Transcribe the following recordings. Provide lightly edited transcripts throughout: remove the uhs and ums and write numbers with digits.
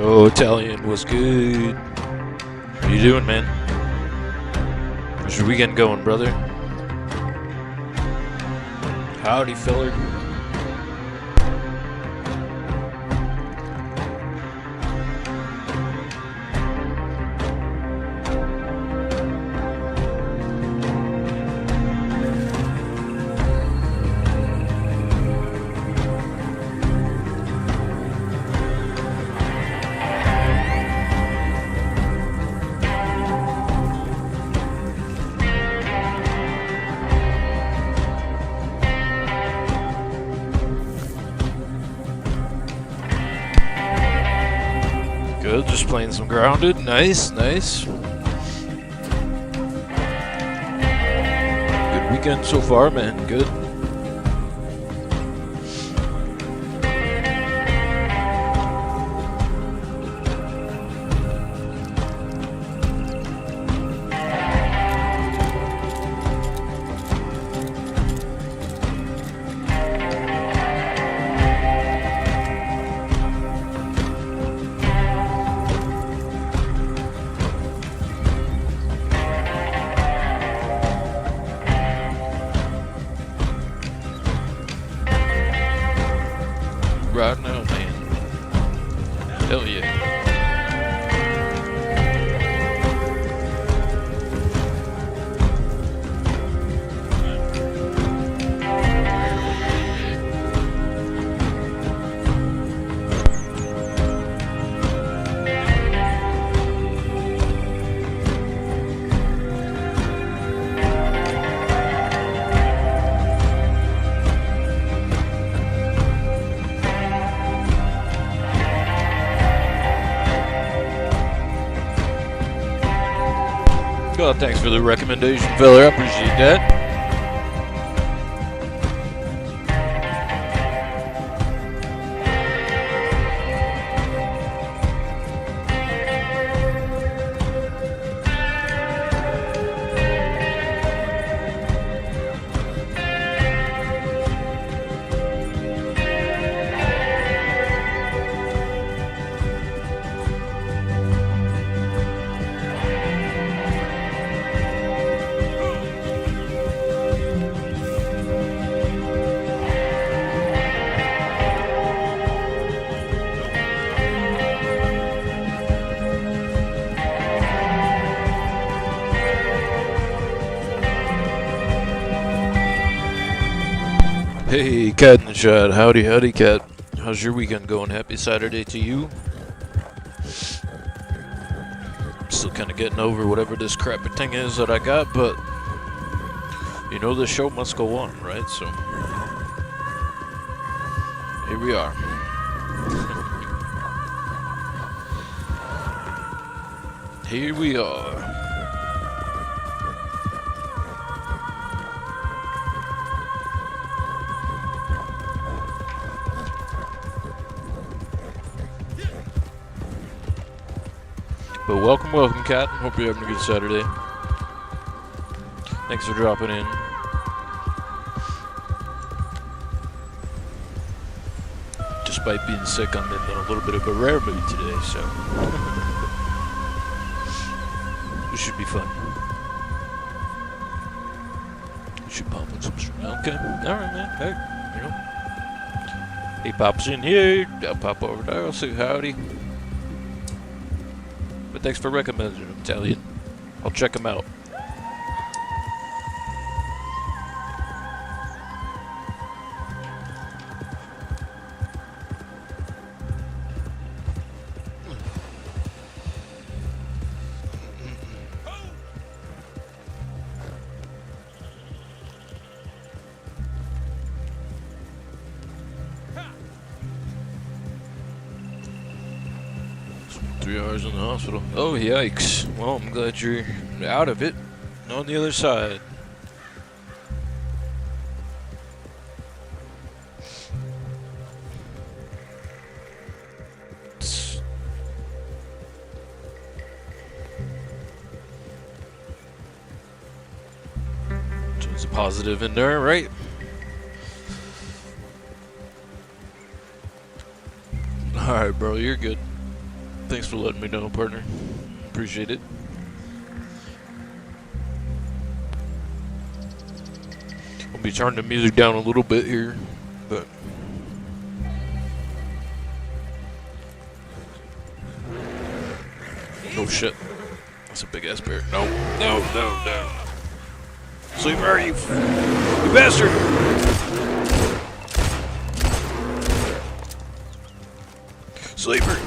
Oh, Italian was good. What are you doing, man? How's your weekend going, brother? Howdy, feller. Good, just playing some Grounded. Nice, nice. Good weekend so far, man. Good. Right now, man. Hell yeah. God, thanks for the recommendation, fella. I appreciate that. Hey, Cat in the chat. Howdy, howdy, Cat. How's your weekend going? Happy Saturday to you. Still kind of getting over whatever this crappy thing is that I got, but you know the show must go on, right? So here we are. Here we are. But welcome, welcome, Cat. Hope you're having a good Saturday. Thanks for dropping in. Despite being sick, I'm in a little bit of a rare mood today, so this should be fun. You should pop in some stream. Okay, all right, man. Hey, you know, he pops in here. I'll pop over there. I'll say howdy. But thanks for recommending him, Italian. I'll check him out. In the hospital. Oh, yikes. Well, I'm glad you're out of it. On the other side. So it's a positive in there, right? Alright, bro, you're good. Thanks for letting me know, partner. Appreciate it. I'll be turning the music down a little bit here, but... Oh shit. That's a big ass bear. No, no, no, no. Sleeper, you bastard! Sleeper!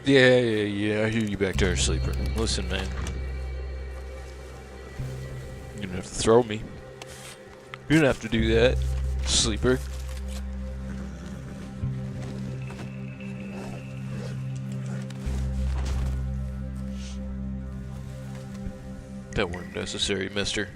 Yeah, I hear you back there, Sleeper. Listen, man. You don't have to throw me. You don't have to do that, Sleeper. That weren't necessary, mister.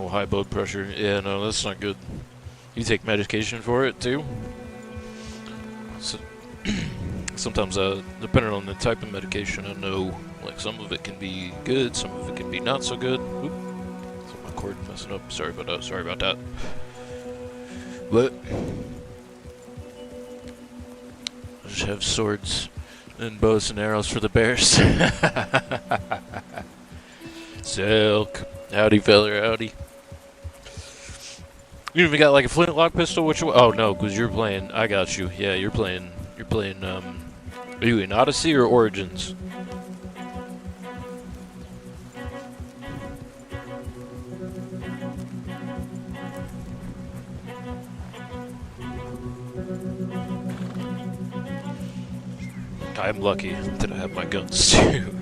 Oh, high blood pressure. Yeah, no, that's not good. You take medication for it too? So, sometimes, depending on the type of medication, I know, like, some of it can be good, some of it can be not so good. Oop. So my cord messing up. Sorry about that. Sorry about that. But I just have swords and bows and arrows for the bears. Silk. Howdy, feller, howdy. You even got like a flintlock pistol? Which one? Oh no, because you're playing. I got you. Yeah, you're playing. Are you in Odyssey or Origins? I'm lucky that I have my guns too.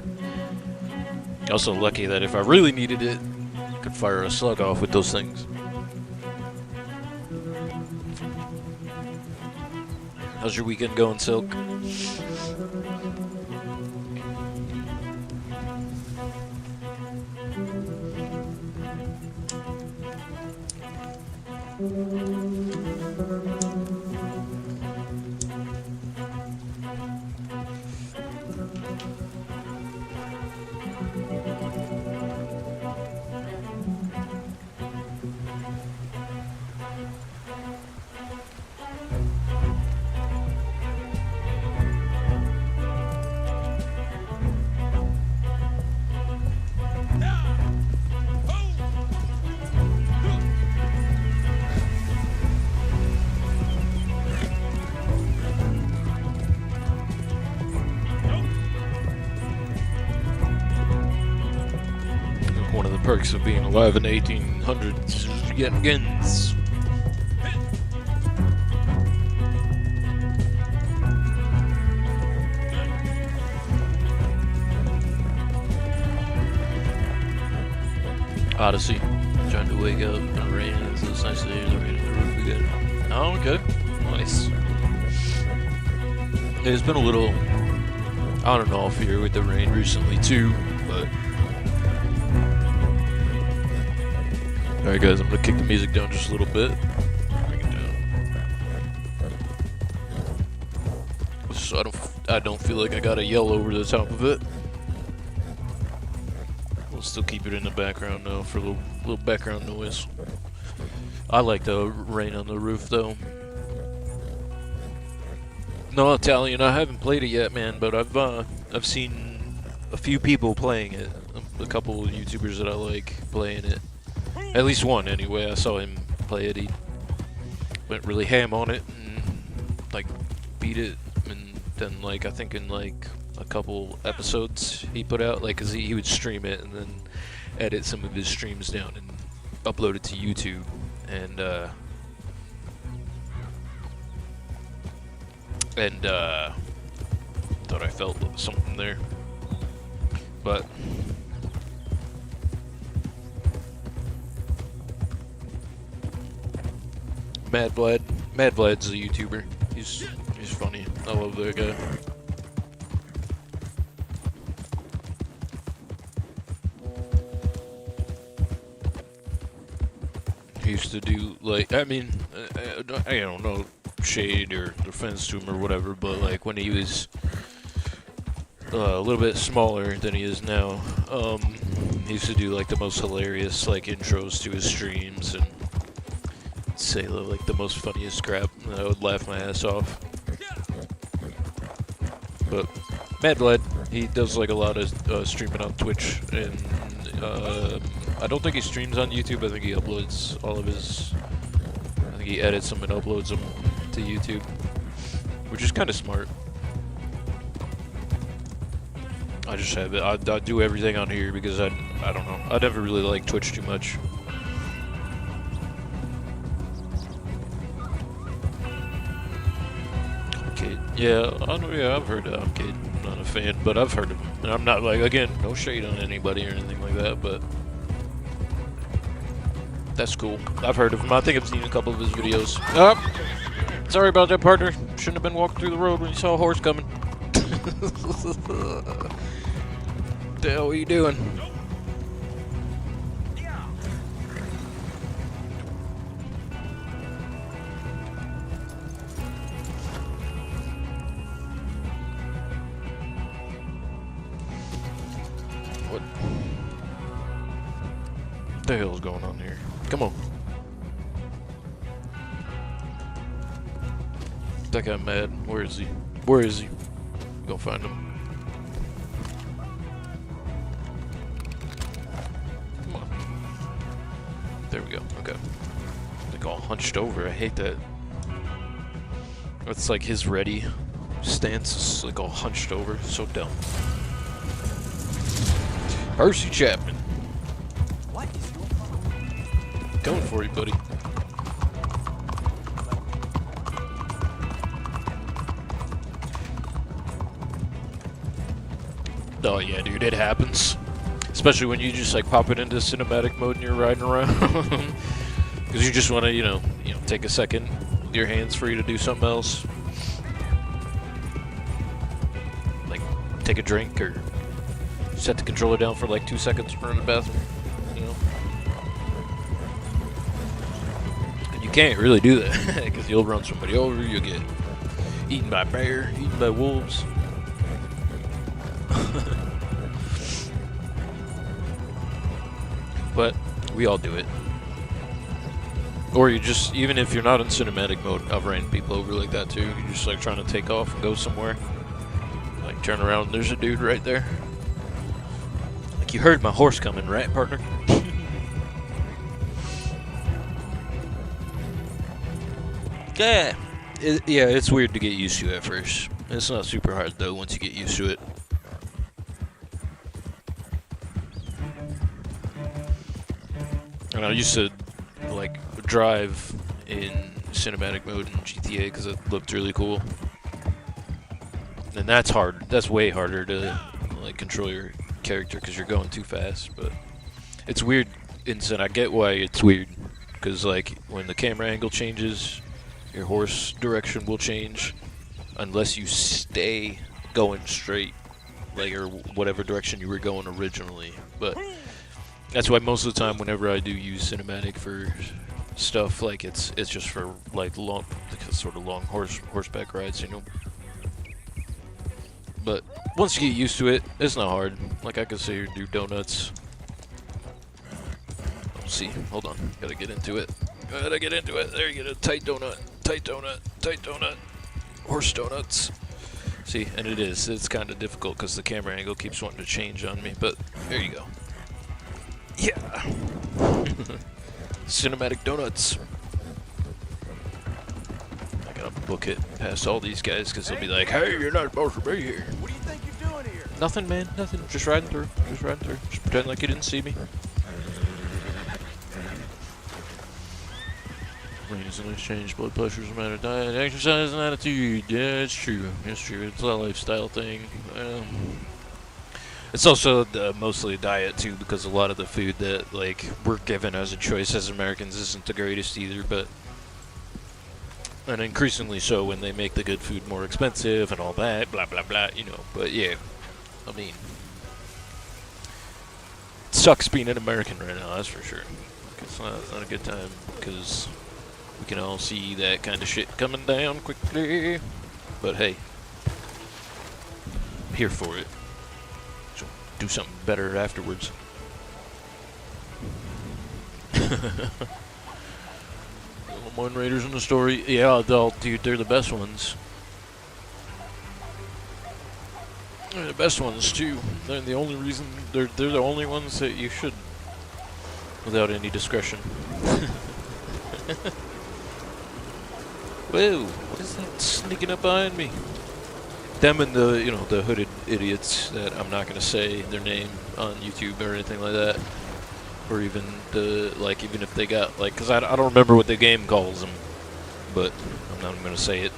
Also lucky that if I really needed it, I could fire a slug off with those things. How's your weekend going, Silk? One of the perks of being alive in the 1800s is you get guns. Odyssey. Trying to wake up in the rain. It's nice to hear the rain in the roof again. Oh, okay. Nice. It's been a little on and off here with the rain recently too, but alright guys, I'm gonna kick the music down just a little bit. Bring it down. So I don't feel like I gotta yell over the top of it. We'll still keep it in the background though for a little background noise. I like the rain on the roof though. No, Italian, I haven't played it yet, man, but I've seen a few people playing it. A couple of YouTubers that I like playing it. At least one, anyway. I saw him play it. He went really ham on it and, like, beat it. And then, like, I think in, like, a couple episodes he put out, like, 'cause he would stream it and then edit some of his streams down and upload it to YouTube. And, thought I felt something there. But Mad Mad Vlad's a YouTuber. He's funny. I love that guy. He used to do like, I mean, I don't know, shade or offense to him or whatever, but like when he was a little bit smaller than he is now, he used to do like the most hilarious like intros to his streams and say like the most funniest crap, and I would laugh my ass off. But Mad Vlad, he does like a lot of streaming on Twitch, and I don't think he streams on YouTube. I think he uploads all of his. I think he edits them and uploads them to YouTube, which is kind of smart. I just have it. I do everything on here because I don't know. I never really liked Twitch too much. Arcade. Yeah, I've heard of Arcade. I'm not a fan, but I've heard of him. And I'm not like, again, no shade on anybody or anything like that, but that's cool. I've heard of him. I think I've seen a couple of his videos. Oh, sorry about that, partner. Shouldn't have been walking through the road when you saw a horse coming. What the hell are you doing? What the hell is going on here? Come on. That guy mad. Where is he? Where is he? Go find him. Come on. There we go. Okay. Like all hunched over. I hate that. It's like his ready stance is like all hunched over. So dumb. Percy Chapman. What is your problem? Going for you, buddy. Oh yeah, dude, it happens. Especially when you just like pop it into cinematic mode and you're riding around. Because you just want to, you know, take a second with your hands free to do something else. Like take a drink or set the controller down for like 2 seconds to run to the bathroom. You know? And you can't really do that because you'll run somebody over, you'll get eaten by a bear, eaten by wolves. But we all do it. Or you just, even if you're not in cinematic mode, I've ran people over like that too. You're just like trying to take off and go somewhere. Like turn around and there's a dude right there. Like you heard my horse coming, right, partner? Yeah. Yeah, it's weird to get used to at first. It's not super hard though once you get used to it. And I used to like drive in cinematic mode in GTA because it looked really cool. And that's hard. That's way harder to like control your character because you're going too fast. But it's weird. And I get why it's weird because like when the camera angle changes, your horse direction will change unless you stay going straight, like or whatever direction you were going originally. But that's why most of the time, whenever I do use cinematic for stuff, like it's just for like long, sort of long horseback rides, you know. But once you get used to it, it's not hard. Like I could sit here and do donuts. Let's see, hold on, gotta get into it. Gotta get into it. There you go, tight donut, tight donut, tight donut, horse donuts. See, and it's kind of difficult because the camera angle keeps wanting to change on me. But there you go. Yeah. Cinematic donuts. I gotta book it past all these guys because they'll be like, hey, you're not supposed to be here. What do you think you're doing here? Nothing, man. Nothing. Just riding through. Just riding through. Just pretend like you didn't see me. Reasonably change blood pressure's a matter of diet, exercise, and attitude. Yeah, it's true. It's true. It's a lifestyle thing. It's also mostly a diet too, because a lot of the food that like we're given as a choice as Americans isn't the greatest either. But And increasingly so when they make the good food more expensive and all that, blah, blah, blah, you know. But yeah, I mean, it sucks being an American right now, that's for sure. It's not a good time, because we can all see that kind of shit coming down quickly. But hey, I'm here for it. So do something better afterwards. One Raiders in the story. Yeah, dude, they're the best ones. They're the best ones too. They're the only reason. They're the only ones that you should, without any discretion. Whoa! What is that sneaking up behind me? Them and the hooded idiots that I'm not gonna say their name on YouTube or anything like that. Or even even if they got, because I don't remember what the game calls them, but I'm not going to say it.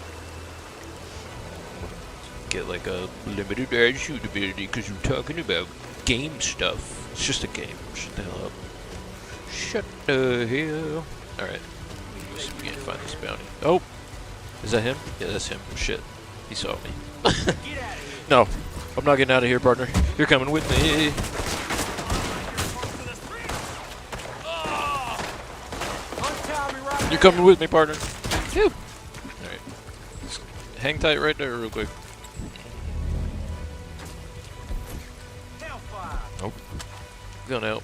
Get like a limited attitude ability because you're talking about game stuff. It's just a game. Shut the hell up. Shut the hell. Alright. Let me see if we can find this bounty. Oh! Is that him? Yeah, that's him. Shit. He saw me. No. I'm not getting out of here, partner. You're coming with me. You're coming with me, partner. Phew. Alright. Just hang tight right there real quick. Nope. Going out.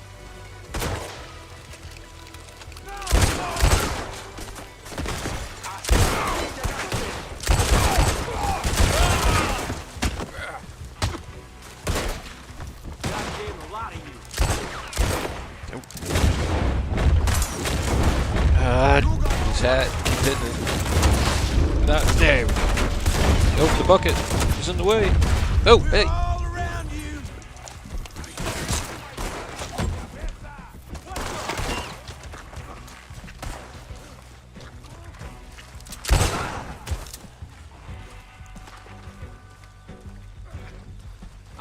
His hat, keep hitting it. Not there. Oh, the bucket is in the way. Oh, hey.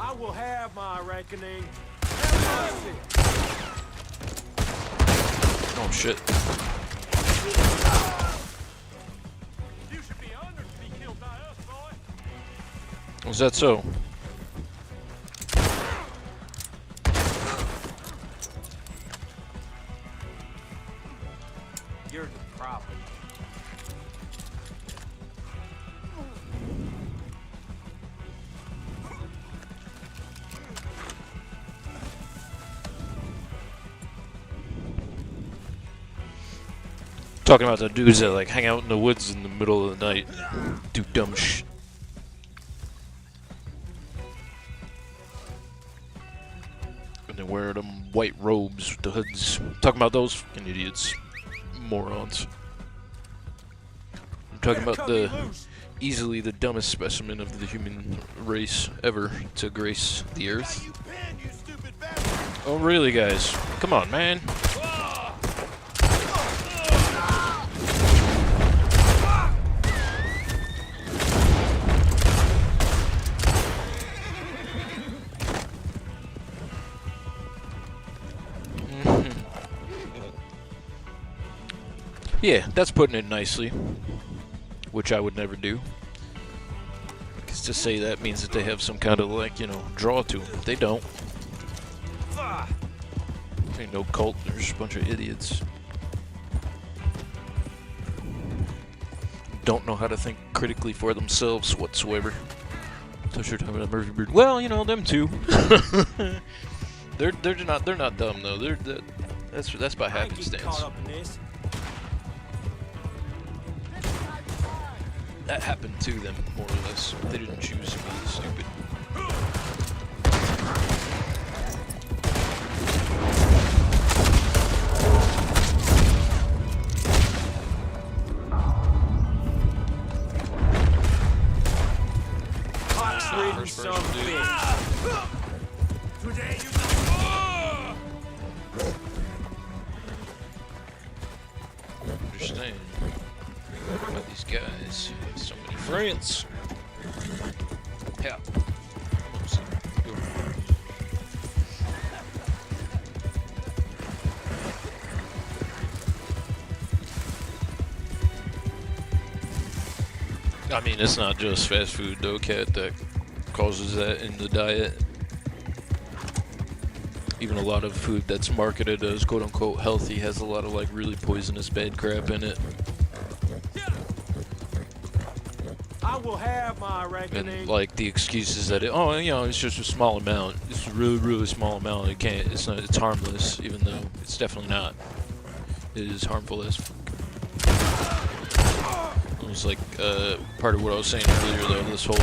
I will have my reckoning. Oh shit. You should be honored to be killed by us, boy. Was that so? You're the problem. Talking about the dudes that like hang out in the woods in the middle of the night, do dumb shit. And they wear them white robes with the hoods. Talking about those fucking idiots, morons. I'm talking about the easily the dumbest specimen of the human race ever to grace the earth. Oh really, guys? Come on, man. Yeah, that's putting it nicely, which I would never do. Because to say that means that they have some kind of, like, you know, draw to them. They don't. Ain't no cult, they're just a bunch of idiots. Don't know how to think critically for themselves whatsoever. So sure talking about Murphy Bird. Well, you know, them too. they're not dumb though. That's by happenstance. That happened to them, more or less. They didn't choose to be stupid. Understand about these guys. So many friends. Yeah. I mean, it's not just fast food though, Cat, that causes that in the diet. Even a lot of food that's marketed as quote-unquote healthy has a lot of like really poisonous bad crap in it. I will have my And reckoning. like the excuses that it's just a small amount. It's a really, really small amount. It's harmless, even though it's definitely not. It is harmful as fuck. It was like part of what I was saying earlier though, this whole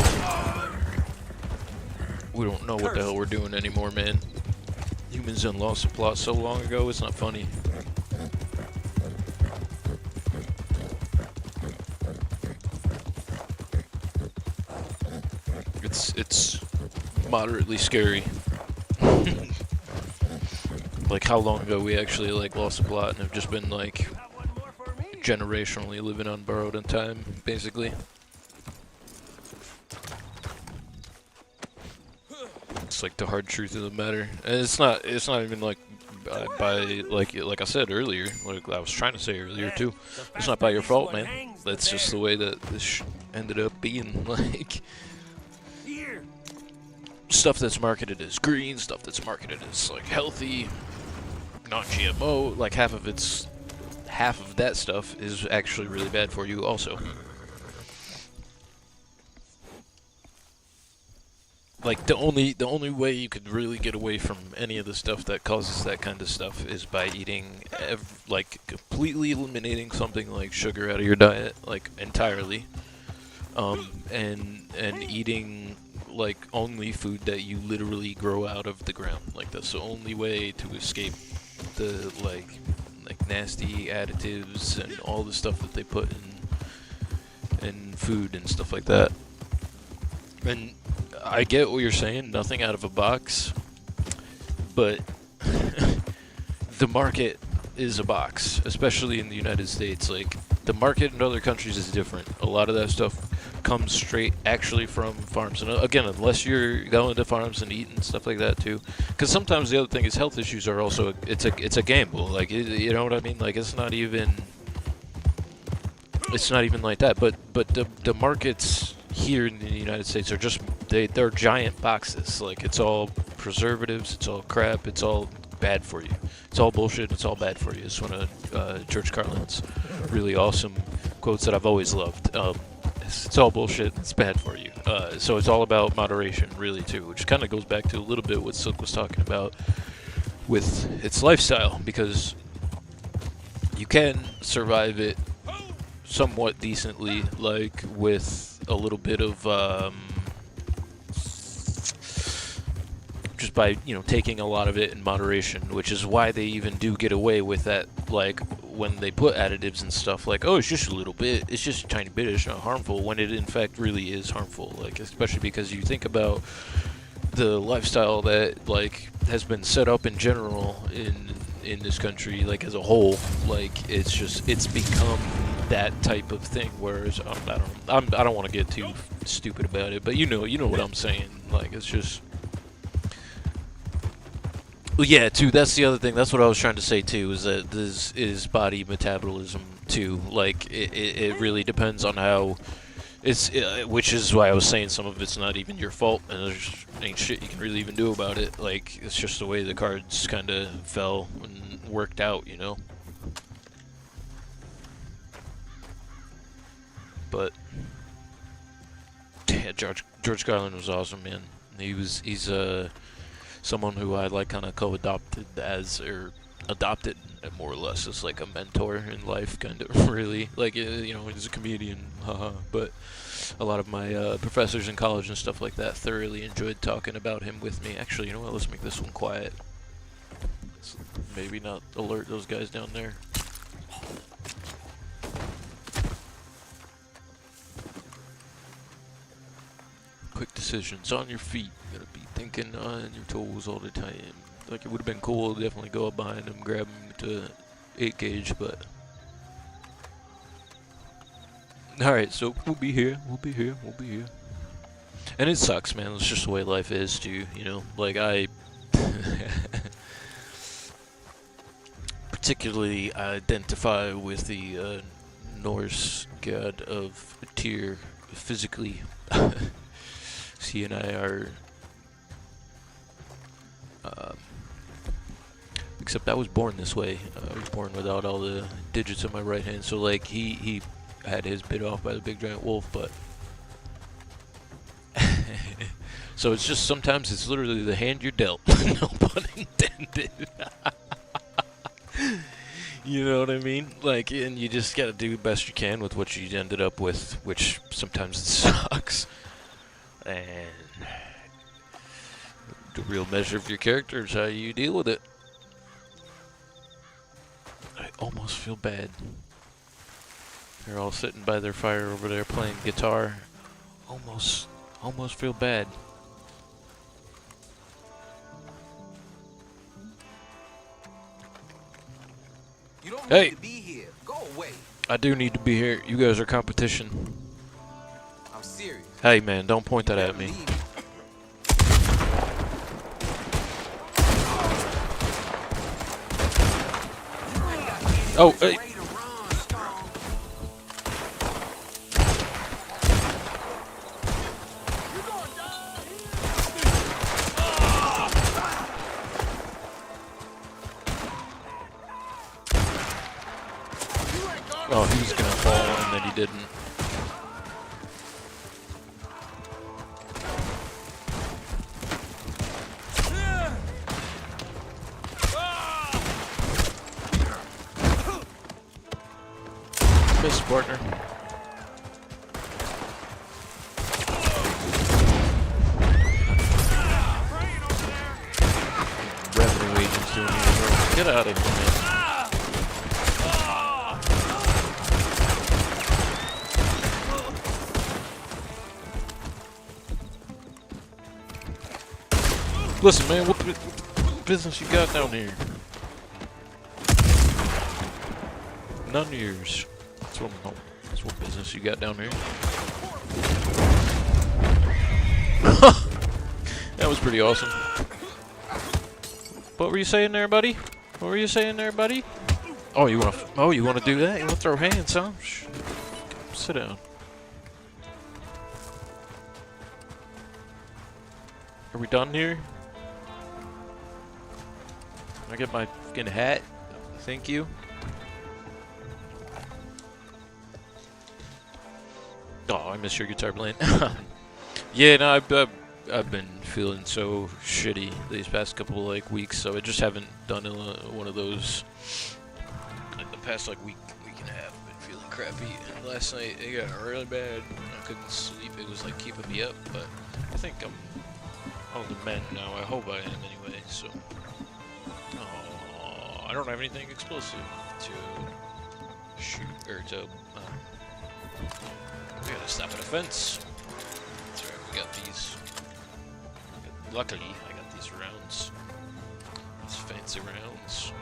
we don't know what the hell we're doing anymore, man. Humans done lost the plot so long ago, it's not funny. It's moderately scary. Like how long ago we actually like lost the plot and have just been like Got one more for me. generationally living on borrowed time, basically. It's like the hard truth of the matter, and it's not even like by like I said earlier, like I was trying to say earlier too. It's not by your fault, man. That's just the way that this ended up being. Like Here. stuff that's marketed as green, stuff that's marketed as like healthy, non-GMO, like half of that stuff is actually really bad for you also. Like the only way you could really get away from any of the stuff that causes that kind of stuff is by eating like completely eliminating something like sugar out of your diet, like entirely, and eating like only food that you literally grow out of the ground. Like that's the only way to escape the like nasty additives and all the stuff that they put in food and stuff like that. And I get what you're saying, nothing out of a box, but the market is a box, especially in the United States. Like, the market in other countries is different. A lot of that stuff comes straight actually from farms. And again, unless you're going to farms and eating stuff like that too. Because sometimes the other thing is health issues are also, it's a gamble. Like, you know what I mean? Like, it's not even like that. But the markets here in the United States are just they're giant boxes. Like it's all preservatives, it's all crap, it's all bad for you. It's all bullshit. It's all bad for you. It's one of George Carlin's really awesome quotes that I've always loved. It's all bullshit. It's bad for you. So it's all about moderation, really, too, which kind of goes back to a little bit what Silk was talking about with its lifestyle, because you can survive it somewhat decently, like with a little bit of just by taking a lot of it in moderation, which is why they even do get away with that. Like when they put additives and stuff, like, oh, it's just a little bit, it's just a tiny bit, it's not harmful, when it in fact really is harmful. Like especially because you think about the lifestyle that like has been set up in general in this country, like as a whole. Like it's become that type of thing. Whereas I don't want to get too stupid about it, but you know what I'm saying. Like it's just, well, yeah, too. That's the other thing. That's what I was trying to say too. Is that this is body metabolism too. Like it really depends on how. Which is why I was saying some of it's not even your fault, and there's ain't shit you can really even do about it. Like, it's just the way the cards kind of fell and worked out, But, yeah, George Carlin was awesome, man. He's someone who I, like, kind of co-adopted or adopted more or less as like a mentor in life, kind of. Really, like, he's a comedian, haha, but a lot of my professors in college and stuff like that thoroughly enjoyed talking about him with me. Actually, you know what, let's make this one quiet. Let's maybe not alert those guys down there. Quick decisions, on your feet, you gotta be thinking on your toes all the time. Like, it would have been cool to definitely go up behind him, grab him to 8 gauge, but... Alright, so we'll be here. And it sucks, man. It's just the way life is, too, Like, I... particularly identify with the Norse god of Tyr physically. He and I are. Except I was born this way. I was born without all the digits on my right hand. So like he had his bit off by the big giant wolf, but. So it's just sometimes it's literally the hand you're dealt. No pun intended. You know what I mean? Like, and you just gotta do the best you can with what you ended up with, which sometimes it sucks. And the real measure of your character is how you deal with it. I almost feel bad. They're all sitting by their fire over there playing guitar. Almost feel bad. You don't Hey. need to be here. Go away. I do need to be here. You guys are competition. I'm serious. Hey man, don't point that at me. Leave. Oh, hey. Ready to run, Storm. You're gonna die. Oh, he was gonna fall and then he didn't. Miss partner. Revenue agents doing here. Get out of here, man. Listen, man, what business you got down here? None of yours. That's what business you got down here. That was pretty awesome. What were you saying there, buddy? What were you saying there, buddy? Oh, you wanna do that? You wanna throw hands, huh? Shh. Sit down. Are we done here? Can I get my fucking hat? Thank you. Oh, I miss your guitar playing. Yeah, no, I've been feeling so shitty these past couple like weeks, so I just haven't done one of those. Like the past like week and a half, I've been feeling crappy. And last night it got really bad. I couldn't sleep. It was like keeping me up, but I think I'm on the mend now. I hope I am anyway. So, I don't have anything explosive to shoot or to. We gotta stop at a fence. That's right, we got these. Luckily, I got these rounds. These fancy rounds.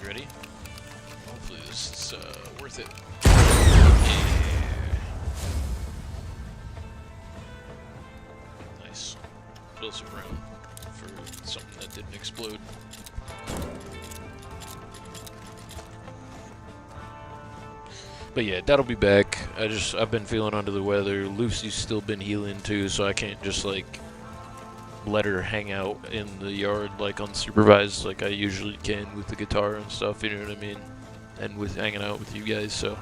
You ready? Hopefully this is worth it. Yeah. Nice. Explosive round for something that didn't explode. But yeah, that'll be back. I've been feeling under the weather. Lucy's still been healing too, so I can't just like let her hang out in the yard like unsupervised like I usually can with the guitar and stuff, you know what I mean? And with hanging out with you guys, so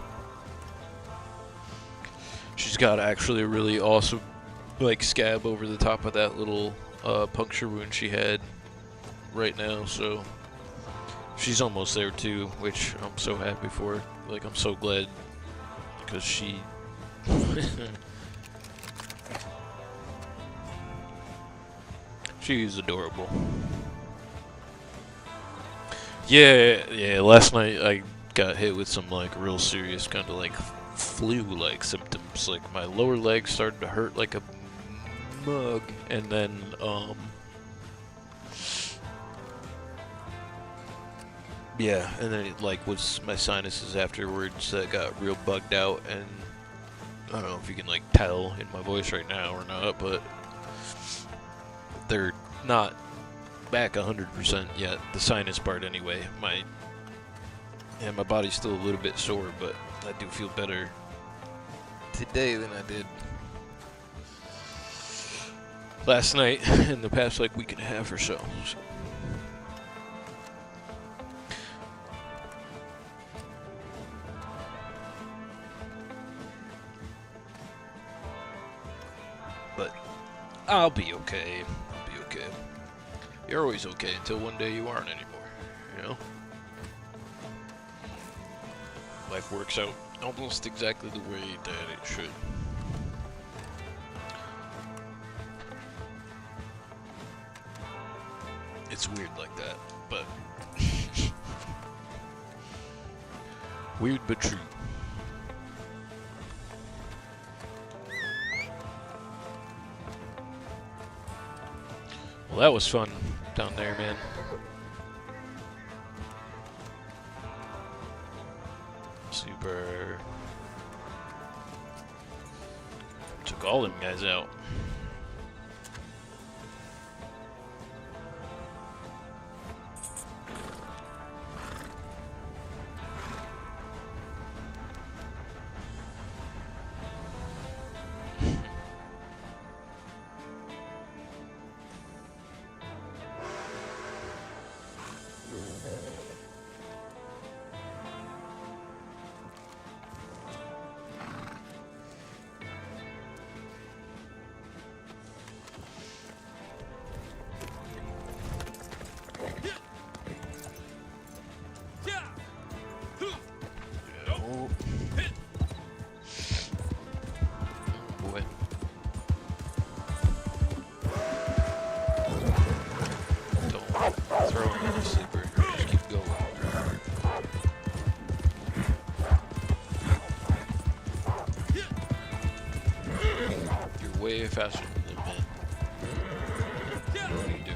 she's got actually a really awesome like scab over the top of that little puncture wound she had right now, so she's almost there too, which I'm so happy for. Like, I'm so glad, because she... She's adorable. Yeah, last night I got hit with some, like, real serious kind of, like, flu-like symptoms. Like, my lower leg started to hurt like a mug, and then, yeah, and then it like was my sinuses afterwards that got real bugged out, and I don't know if you can like tell in my voice right now or not, but they're not back 100% yet. The sinus part anyway. Yeah, my body's still a little bit sore, but I do feel better today than I did last night in the past like week and a half or so. But I'll be okay. I'll be okay. You're always okay until one day you aren't anymore, you know? Life works out almost exactly the way that it should. It's weird like that, but weird but true. Well, that was fun down there, man. Super. Took all them guys out. Oh. Boy. Don't throw him in the sleeper. Just keep going. You're way faster than them, man. What do you do?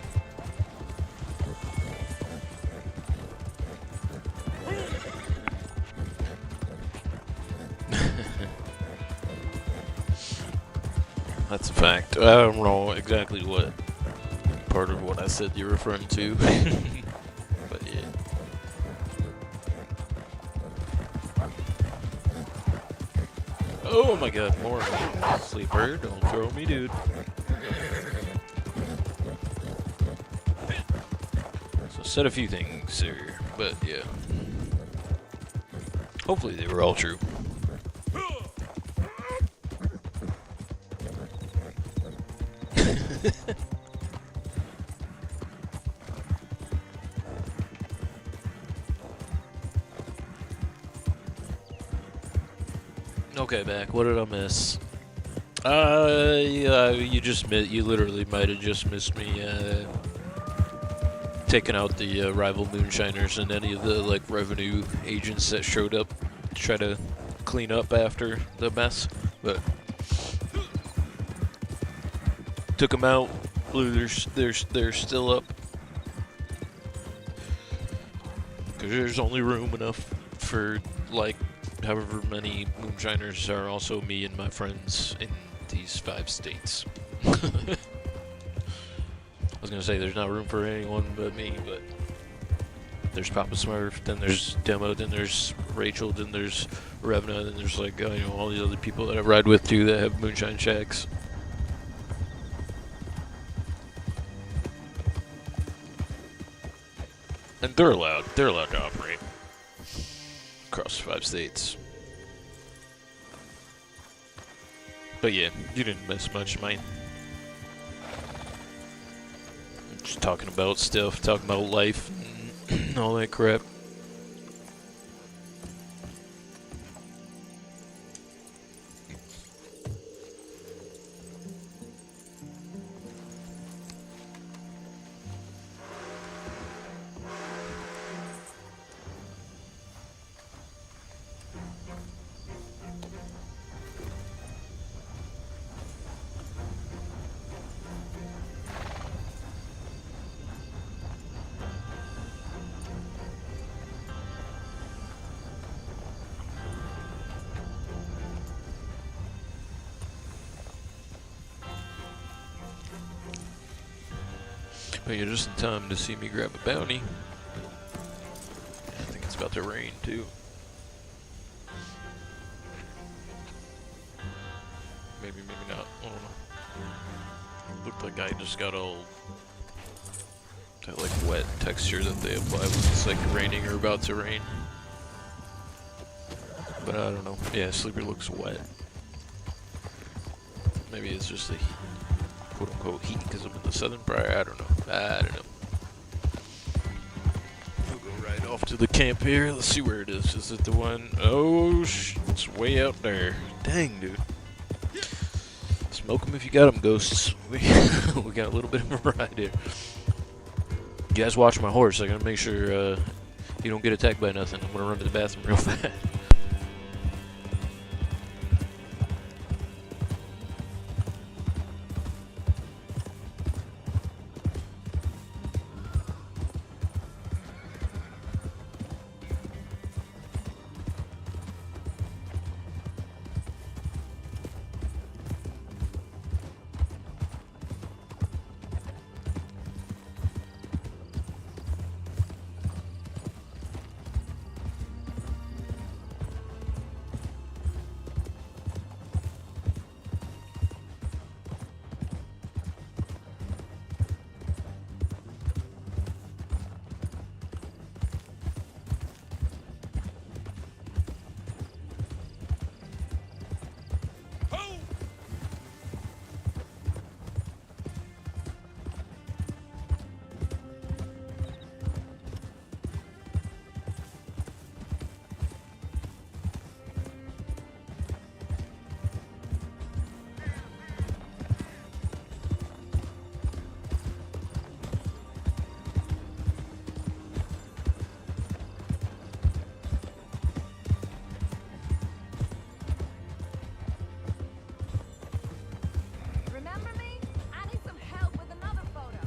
That's a fact. I don't know exactly what part of what I said you're referring to, but yeah. Oh my god, more sleeper, don't throw me, dude. So said a few things there, but yeah. Hopefully they were all true. Okay, back. What did I miss? Yeah, you literally might have just missed me, taking out the rival moonshiners and any of the, like, revenue agents that showed up to try to clean up after the mess, but took them out. Blue, they're still up, because there's only room enough for, like, however many moonshiners are also me and my friends in these 5 states. I was gonna say there's not room for anyone but me, but there's Papa Smurf, then there's Demo, then there's Rachel, then there's Revna, then there's, like, you know, all these other people that I ride with too that have moonshine shacks. And they're allowed to operate across 5 states. But yeah, you didn't miss much, mate. Just talking about stuff, talking about life, and all that crap. But you're just in time to see me grab a bounty. I think it's about to rain too. Maybe, maybe not. I don't know. Looked like I just got all that like wet texture that they apply when it's like raining or about to rain. But I don't know. Yeah, Sleeper looks wet. Maybe it's just the quote unquote heat because I'm in the southern part. I don't know. I don't know. We'll go right off to the camp here. Let's see where it is. Is it the one? Oh, it's way out there. Dang, dude. Smoke them if you got them, ghosts. We got a little bit of a ride here. You guys watch my horse. I gotta make sure you don't get attacked by nothing. I'm gonna run to the bathroom real fast. Remember me? I need some help with another photo.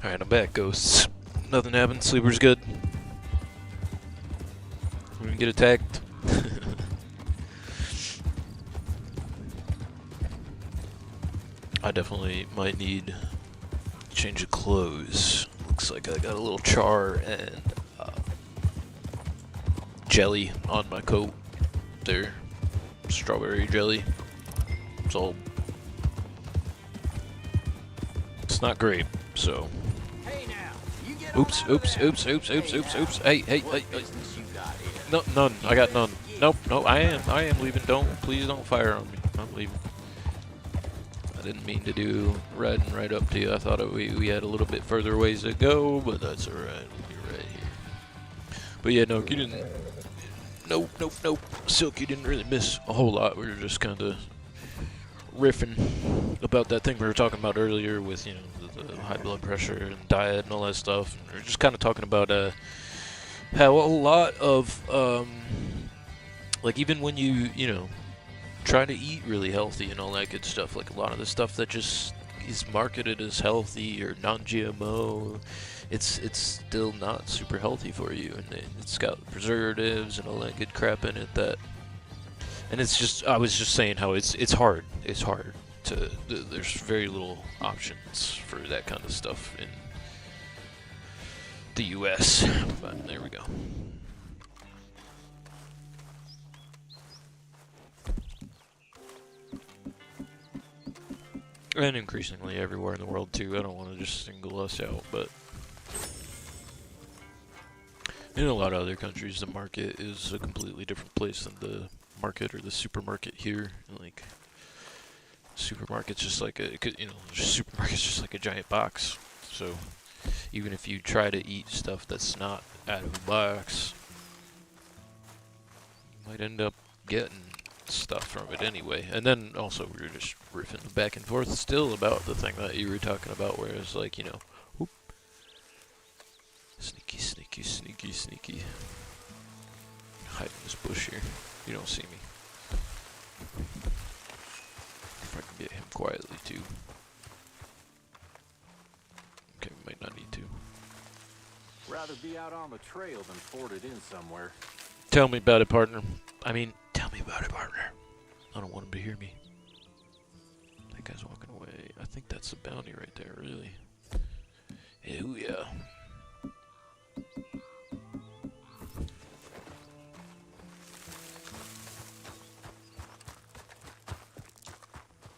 Alright, I'm back, ghosts. Nothing happened. Sleeper's good. We didn't get attacked. I definitely might need to change of clothes. Looks like I got a little char and jelly on my coat there. Strawberry jelly. It's all... It's not great, so... Hey now, you get Oops, oops, oops, oops, oops, oops, oops. Hey, hey, hey, hey. No, none. I got none. Nope, no, I am leaving. Please don't fire on me. I'm leaving. I didn't mean to do riding right up to you. I thought we had a little bit further ways to go, but that's alright. We'll be right here. But yeah, no, you didn't. Nope, nope, nope. Silk, you didn't really miss a whole lot. We were just kind of riffing about that thing we were talking about earlier with, you know, the high blood pressure and diet and all that stuff. And we were just kind of talking about how a lot of, like, even when you know, try to eat really healthy and all that good stuff, like a lot of the stuff that just is marketed as healthy or non-GMO, it's still not super healthy for you, and it's got preservatives and all that good crap in it that, and it's just, I was just saying how it's hard to, there's very little options for that kind of stuff in the US, but there we go. And increasingly everywhere in the world too. I don't want to just single us out, but In a lot of other countries, the market is a completely different place than the market or the supermarket here. Like, supermarket's just like supermarket's just like a giant box. So, even if you try to eat stuff that's not out of a box, you might end up getting stuff from it anyway. And then also we were just riffing back and forth still about the thing that you were talking about, where it's like, you know, whoop, sneaky, sneaky, sneaky, sneaky. Hide in this bush here. You don't see me. If I can get him quietly too. Okay, we might not need to. Rather be out on the trail than forwarded in somewhere. Tell me about it, partner. I mean, tell me about it, partner. I don't want him to hear me. That guy's walking away. I think that's the bounty right there, really. Ooh, yeah.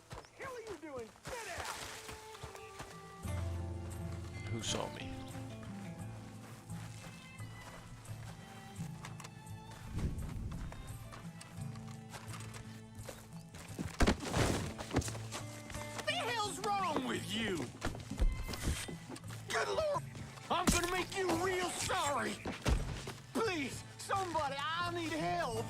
What the hell are you doing? Get out! Who saw me? What the hell's wrong with you? Good Lord! I'm gonna make you real sorry! Please, somebody, I need help!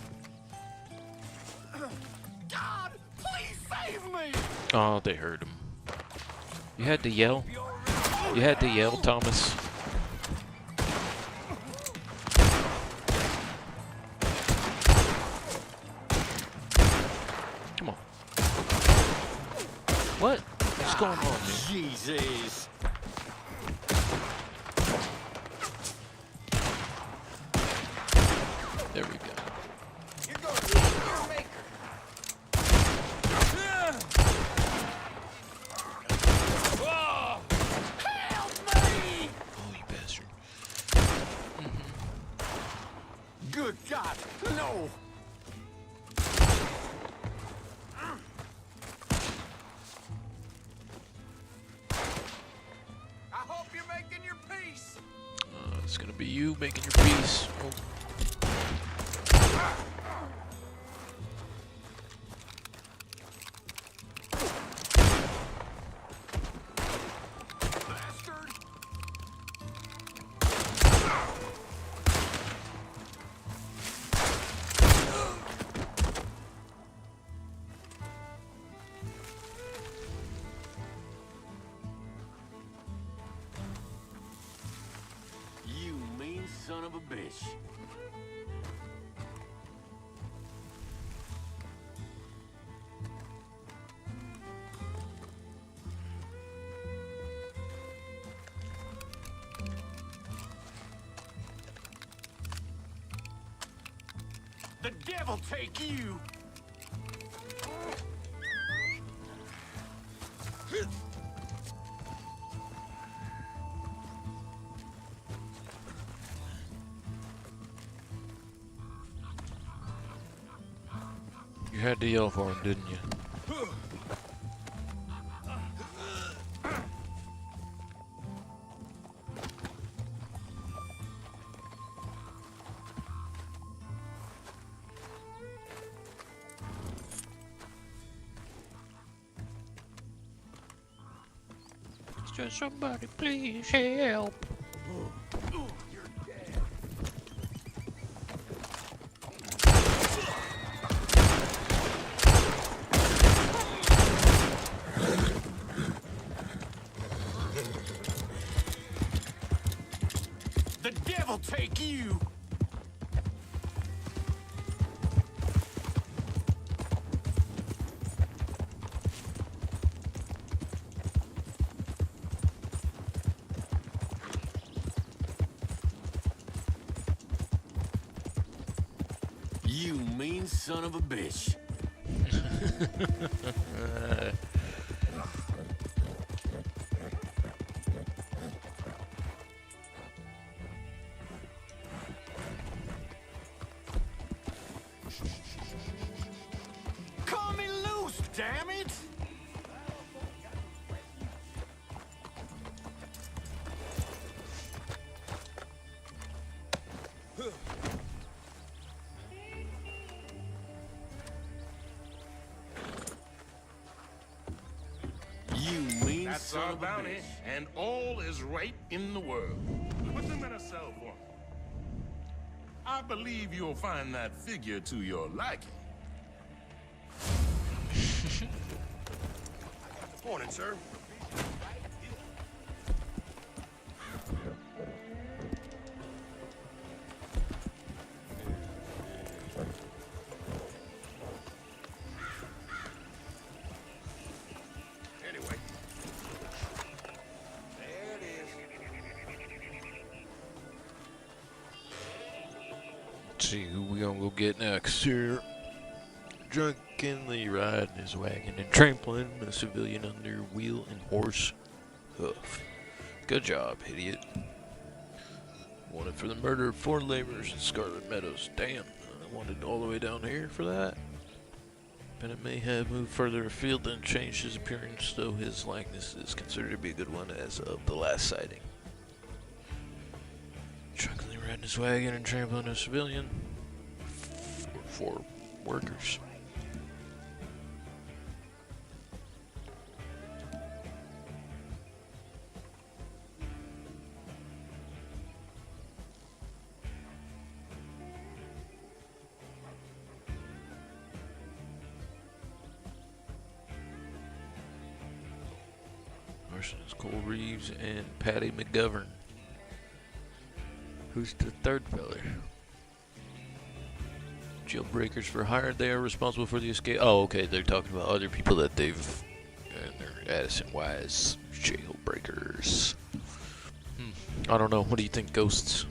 God, please save me! Oh, they heard him. You had to yell? You had to yell, Thomas. Come on. What? What's going on here? Jesus! There we go. You're gonna need your maker! Help me! Oh, you bastard. Good God, no! I hope you're making your peace! It's gonna be you making your peace. Oh. Bastard! You mean son of a bitch. The devil take you! You had to yell for him, didn't you? Just somebody please help. The devil take you! You mean son of a bitch. Call me loose, damn it! That's son our of a bounty, bitch. and all is right in the world. Put them in a cell for me. I believe you'll find that figure to your liking. Morning, sir. Anyway. There it is. Let's see who we gonna go get next here. Drunkenly riding his wagon and trampling a civilian under wheel and horse hoof. Good job, idiot. Wanted for the murder of 4 laborers in Scarlet Meadows. Damn, I wanted all the way down here for that. Bennett may have moved further afield and changed his appearance, though his likeness is considered to be a good one as of the last sighting. Drunkenly riding his wagon and trampling a civilian. 4 workers. Arsonist Cole Reeves and Patty McGovern. Who's the third feller? Jailbreakers for hire. They are responsible for the escape. Oh, okay. They're talking about other people that they've. And they're Addison Wise jailbreakers. I don't know. What do you think, ghosts?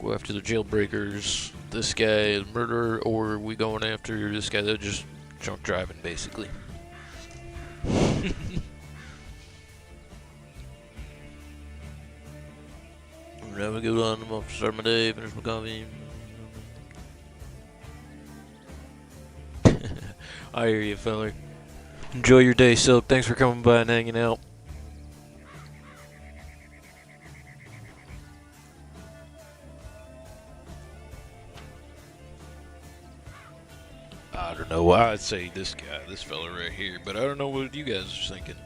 Go after the jailbreakers, this guy, the murderer, or are we going after this guy that just drunk driving, basically? Have a good one. I'm off to start my day, finish my coffee. I hear you, feller. Enjoy your day, Silk. Thanks for coming by and hanging out. I don't know. I'd say this guy, this fella right here, but I don't know what you guys are thinking.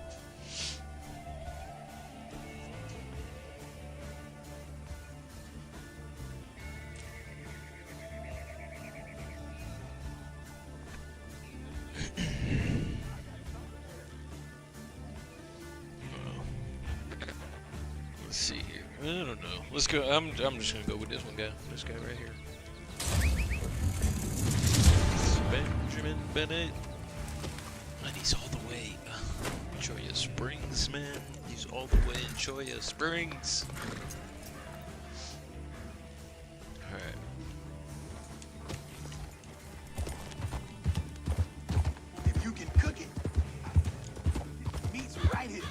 Let's see here. I don't know. Let's go. I'm just gonna go with this one guy. This guy right here. Benjamin Bennett. And he's all the way Cholla Springs, man. He's all the way in Cholla Springs. Alright. If you can cook it, meat's right here.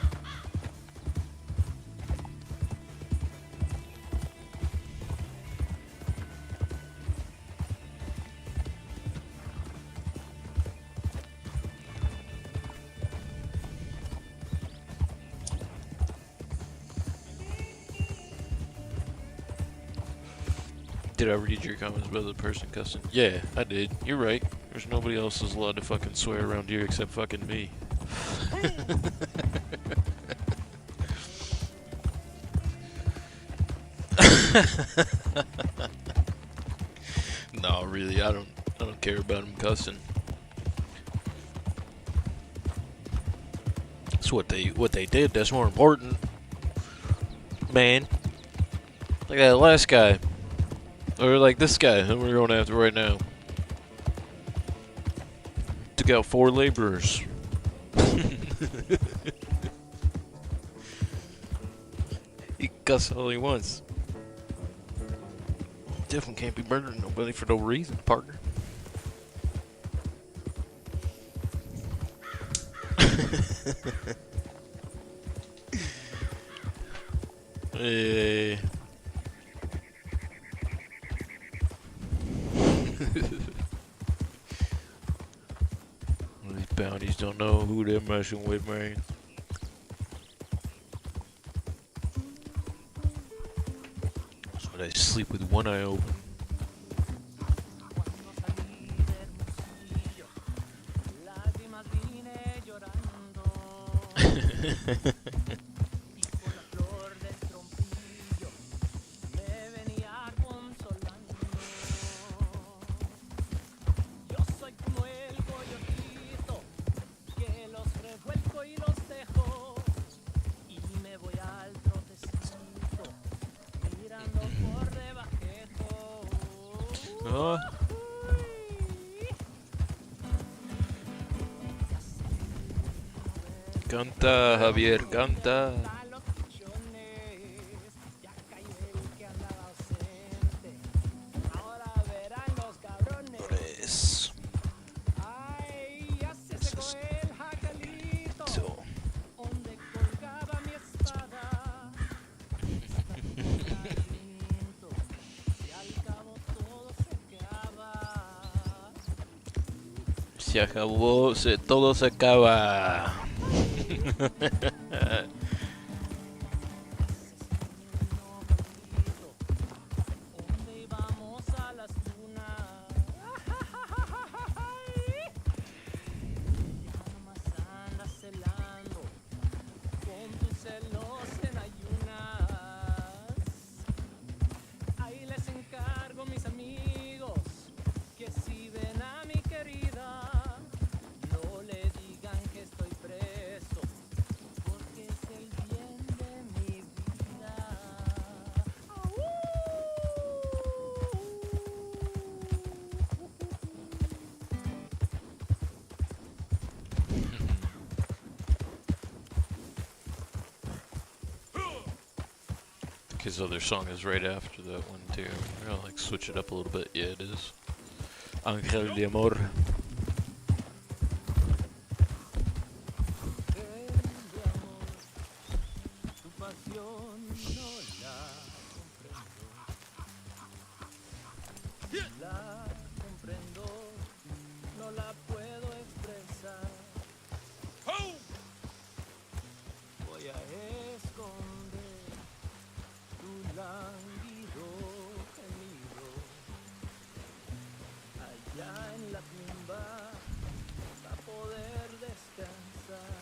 Did I read your comments about the person cussing? Yeah, I did. You're right. There's nobody else who's allowed to fucking swear around here except fucking me. No, really, I don't care about him cussing. That's what they did. That's more important, man. Like that last guy. Or like this guy that we're going after right now. Took out 4 laborers. He cussed all he wants. Definitely can't be murdering nobody for no reason, partner. Hey. These bounties don't know who they're messing with, man. That's why they sleep with one eye open. Por la flor del trompillo me venía consolando. Yo soy como el coyotito que los revuelco y los dejo y me voy al trotecito mirando por debajejo. Oh. Canta, Javier, canta. A los pichones, ya cayó el que andaba ausente. Ahora verán los cabrones. Pues, Ay, ya se secó el jacalito. so. Donde colgaba mi espada. Está caliento. Y al cabo todo se acaba. Se acabó, todo se acaba. ¿Dónde íbamos a las dunas? Ya nomás andas celando con tus celos en ayunas. Ahí les encargo, mis amigos, que si ven a mi querida, no le digan que estoy preso, porque es el bien de mi vida. His other song is right after that one too. I'll like switch it up a little bit. Yeah, it is. Ángel de amor. Tu pasión no la comprendo, no la puedo expresar. Voy a esconder tu lánguido gemido allá en la tumba para poder descansar.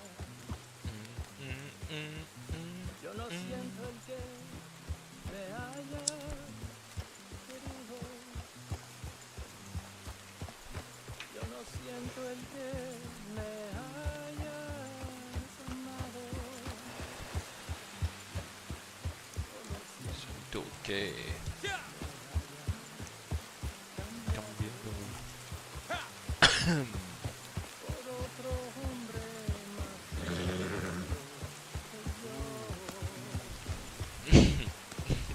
Yo no siento el que me haya querido. Yo no siento el que me haya amado. Okay. Por otro hombre más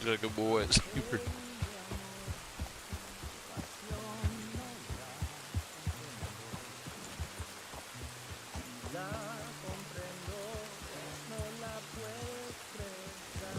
Like a boy. la comprendo, no la puedo expresar.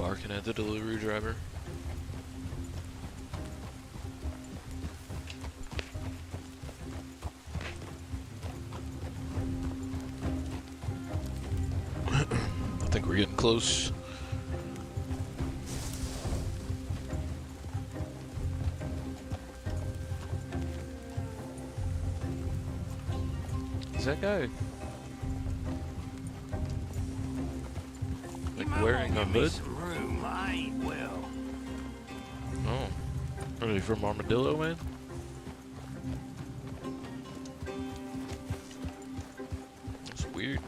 barking at the delivery driver. I think we're getting close. Is that guy like wearing a hood? Room, I ain't well. Oh, are they from Armadillo, man? That's weird.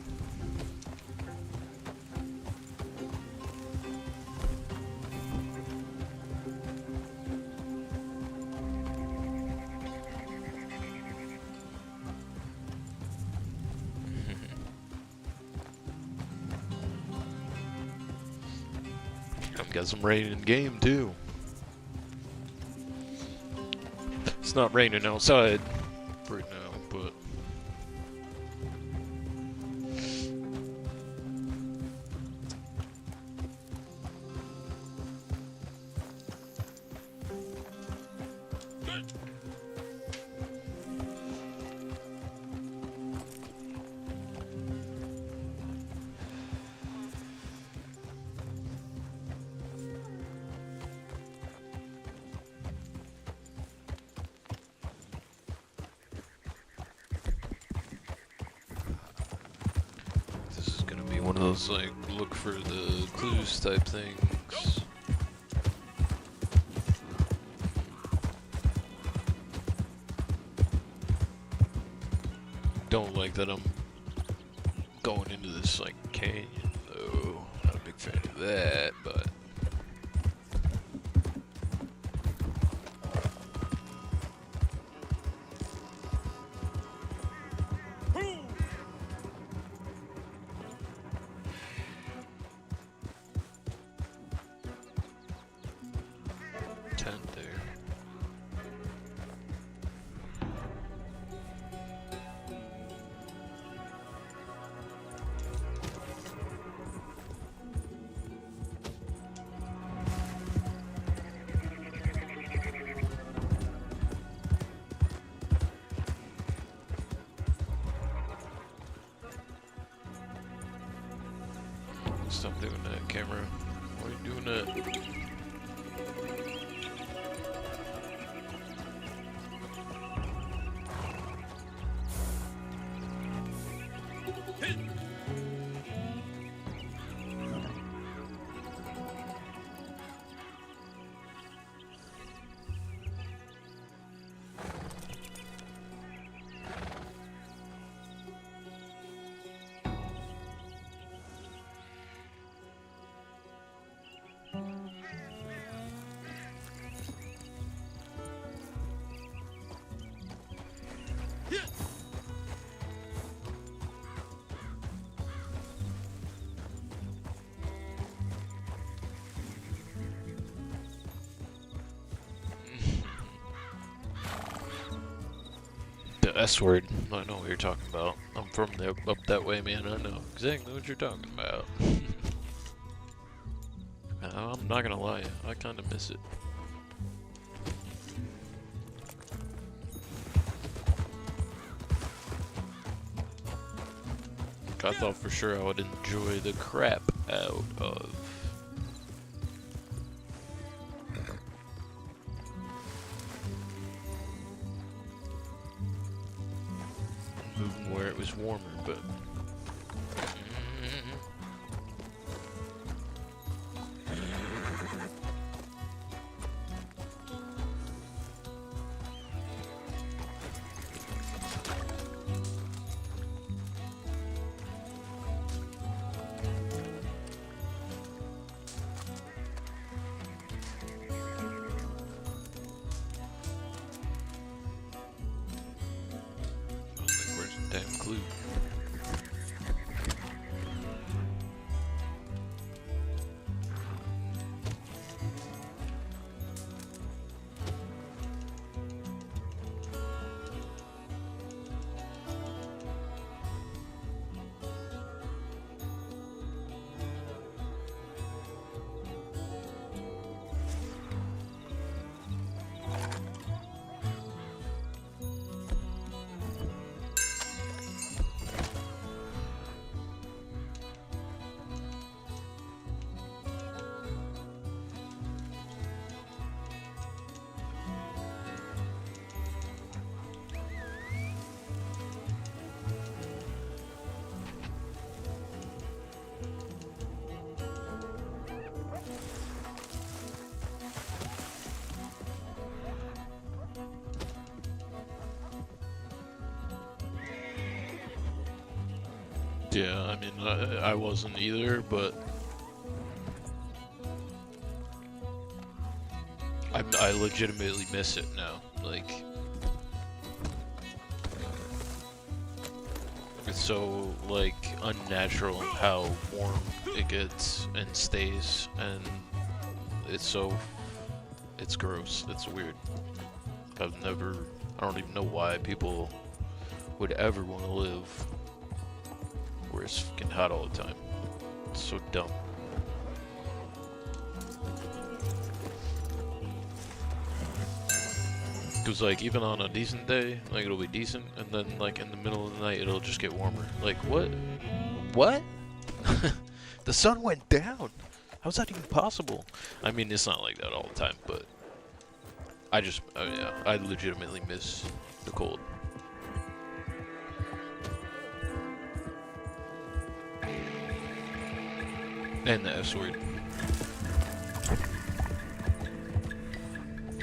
I've got some rain in game too. It's not raining outside right now, but this is gonna be one of those like look for the clues type things. Don't like that I'm going into this like canyon though. Not a big fan of that, but tent there. Stop doing that, camera. Why are you doing that? The S word. I know what you're talking about. I'm from there, up that way, man. I know exactly what you're talking about. I'm not gonna lie, I kind of miss it. I thought for sure I would enjoy the crap out of moving where it was warmer, but where's the damn clue? Yeah, I mean, I wasn't either, but I legitimately miss it now. Like, it's so, like, unnatural how warm it gets and stays, and it's gross. It's weird. I don't even know why people would ever want to live where it's fucking hot all the time. It's so dumb. Cause like even on a decent day, like it'll be decent, and then like in the middle of the night it'll just get warmer. Like what? What? The sun went down. How's that even possible? I mean, it's not like that all the time, but yeah, I legitimately miss the cold. And the S word.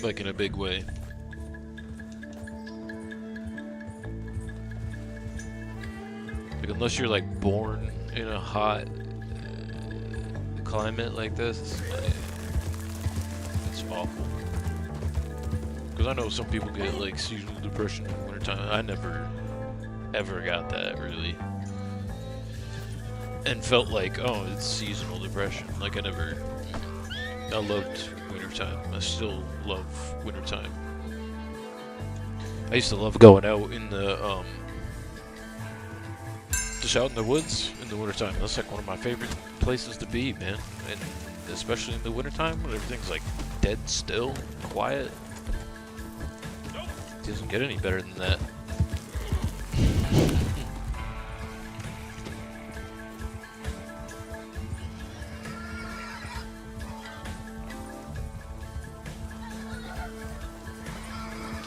Like in a big way. Like unless you're like born in a hot climate like this, it's awful. Because I know some people get like seasonal depression in the wintertime. I never ever got that really. And felt like, oh, it's seasonal depression. Like I loved wintertime. I still love wintertime. I used to love going out in the, just out in the woods in the wintertime. That's like one of my favorite places to be, man. And especially in the wintertime when everything's like dead still, quiet. It doesn't get any better than that.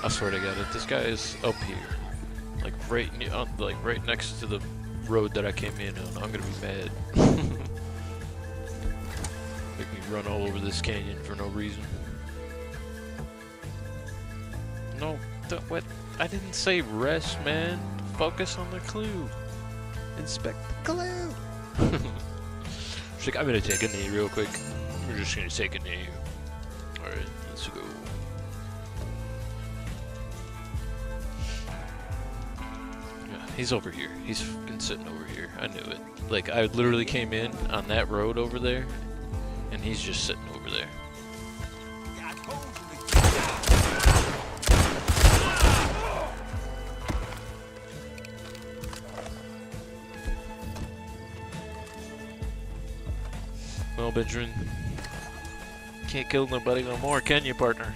I swear to God, if this guy is up here, like right next to the road that I came in on, I'm gonna be mad. Make me run all over this canyon for no reason. No, what? I didn't say rest, man. Focus on the clue. Inspect the clue. She's like, I'm gonna take a knee real quick. We're just gonna take a knee. Alright, let's go. He's over here. He's fucking sitting over here. I knew it. Like, I literally came in on that road over there, and he's just sitting over there. Well, Benjamin, can't kill nobody no more, can you, partner?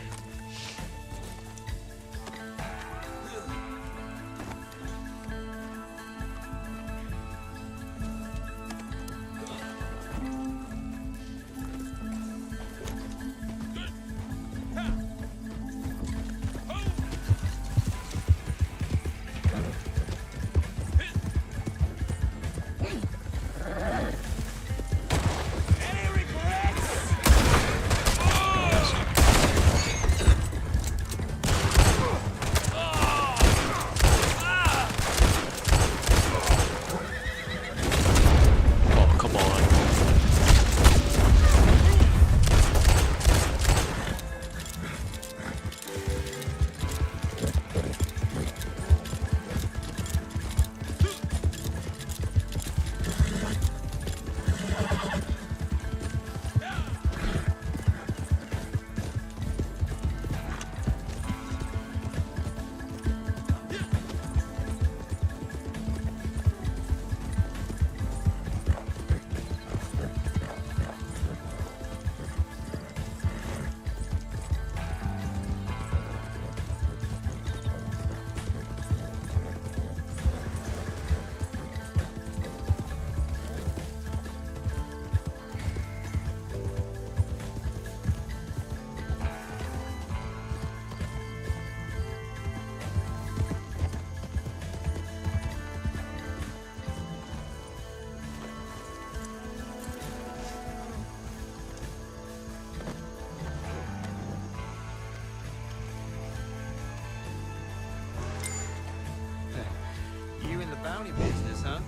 You in the bounty business, huh?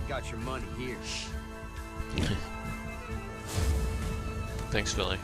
Got your money here. Thanks, Philly.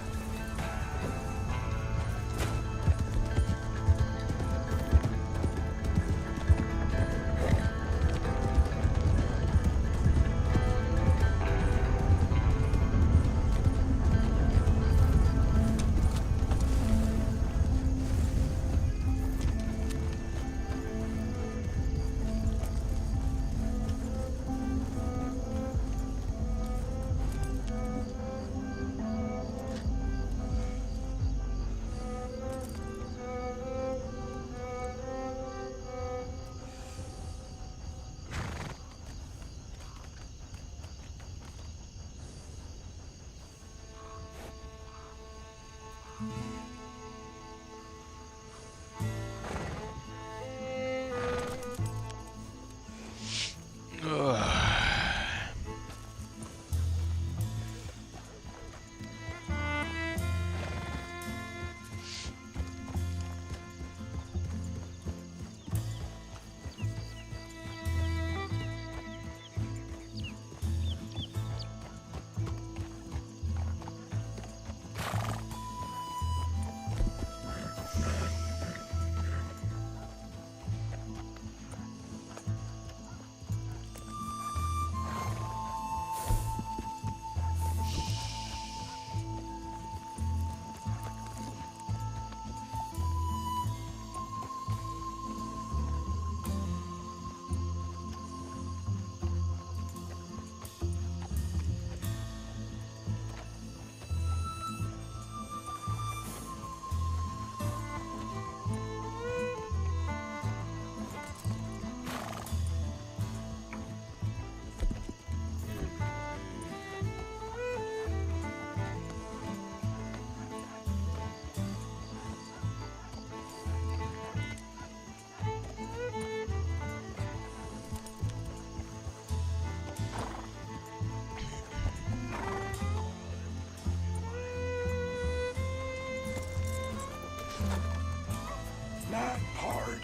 Not hard.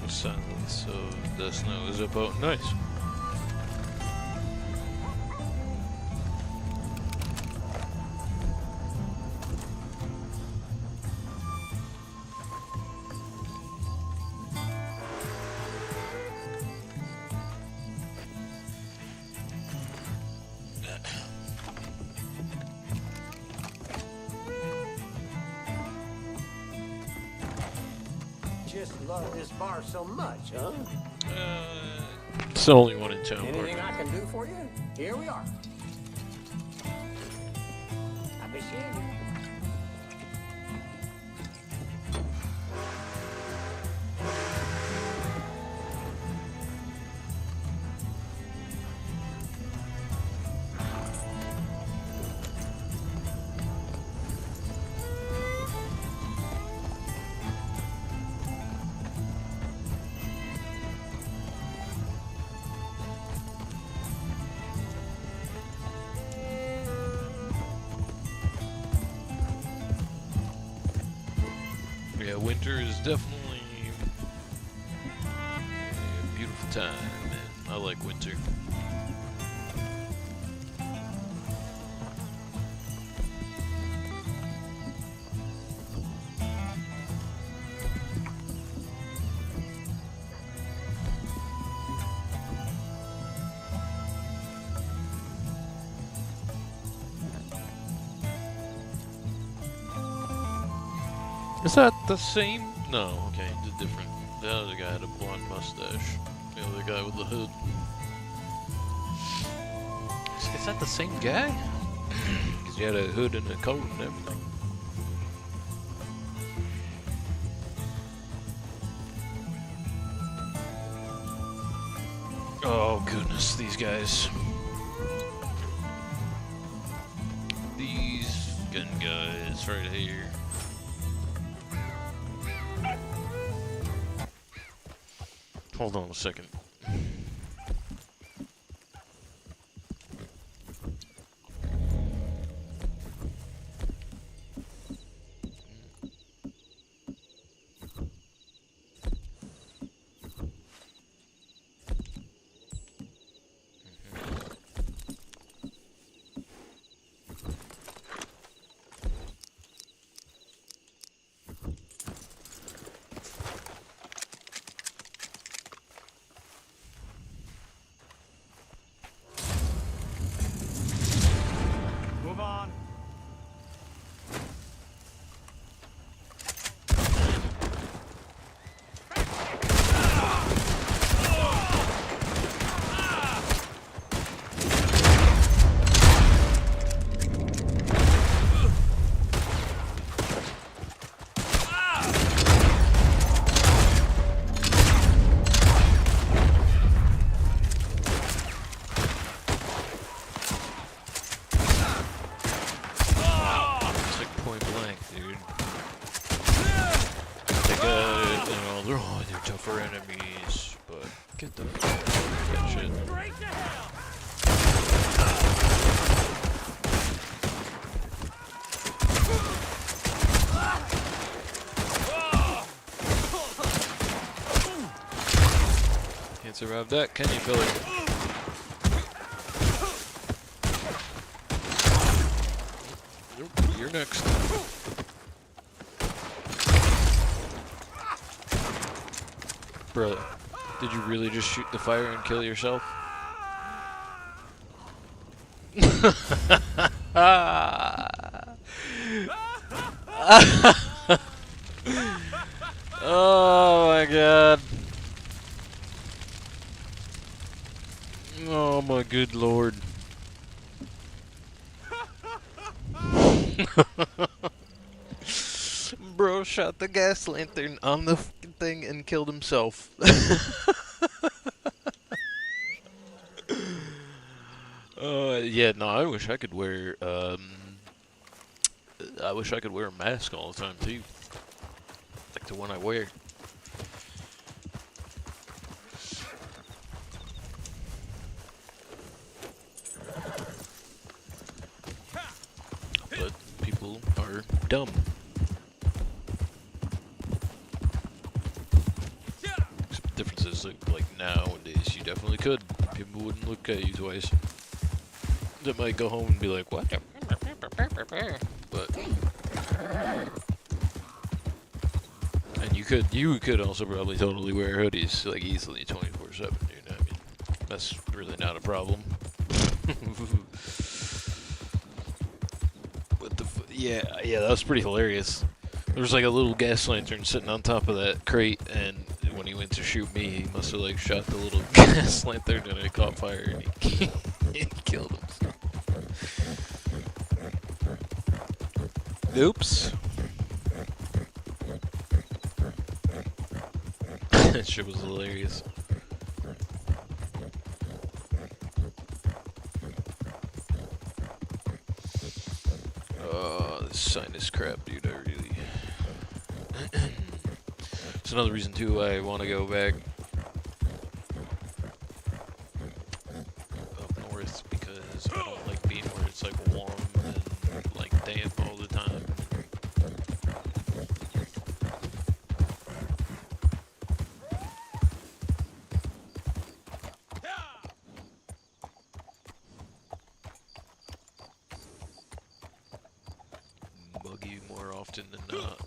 Silence of the snow is about nice. Just love this bar so much, huh? It's the only one in town. Anything I can do for you? Here we are. Appreciate it. Yeah, winter is definitely a beautiful time, man. I like winter. Is that the same? No, okay, different. The other guy had a blonde mustache. The other guy with the hood. Is that the same guy? Because he had a hood and a coat and everything. Oh goodness, these guys. These gun guys right here. Hold on a second. dude. They got, they're tougher enemies, but get the fuck out of that shit. Straight to hell! Can't survive that, can you, Billy? Nope, you're next. Bro, did you really just shoot the fire and kill yourself? Oh my god. Oh my good lord. Bro shot the gas lantern on the fucking thing and killed himself. Yeah, no, I wish I could wear, I wish I could wear a mask all the time, too. Like the one I wear. But people are dumb. Except the difference is, like nowadays, you definitely could. People wouldn't look at you twice. They might go home and be like, what? But and you could also probably totally wear hoodies like easily 24/7. You know, I mean, that's really not a problem. But yeah, that was pretty hilarious. There was like a little gas lantern sitting on top of that crate, and when he went to shoot me, he must have like shot the little gas lantern and it caught fire and he killed himself. Oops. That shit was hilarious. Oh, this sinus crap, dude, I really... It's another reason, too, I want to go back up north, because I don't like being where it's, like, warm and, like, damp all the time. Buggy more often than not.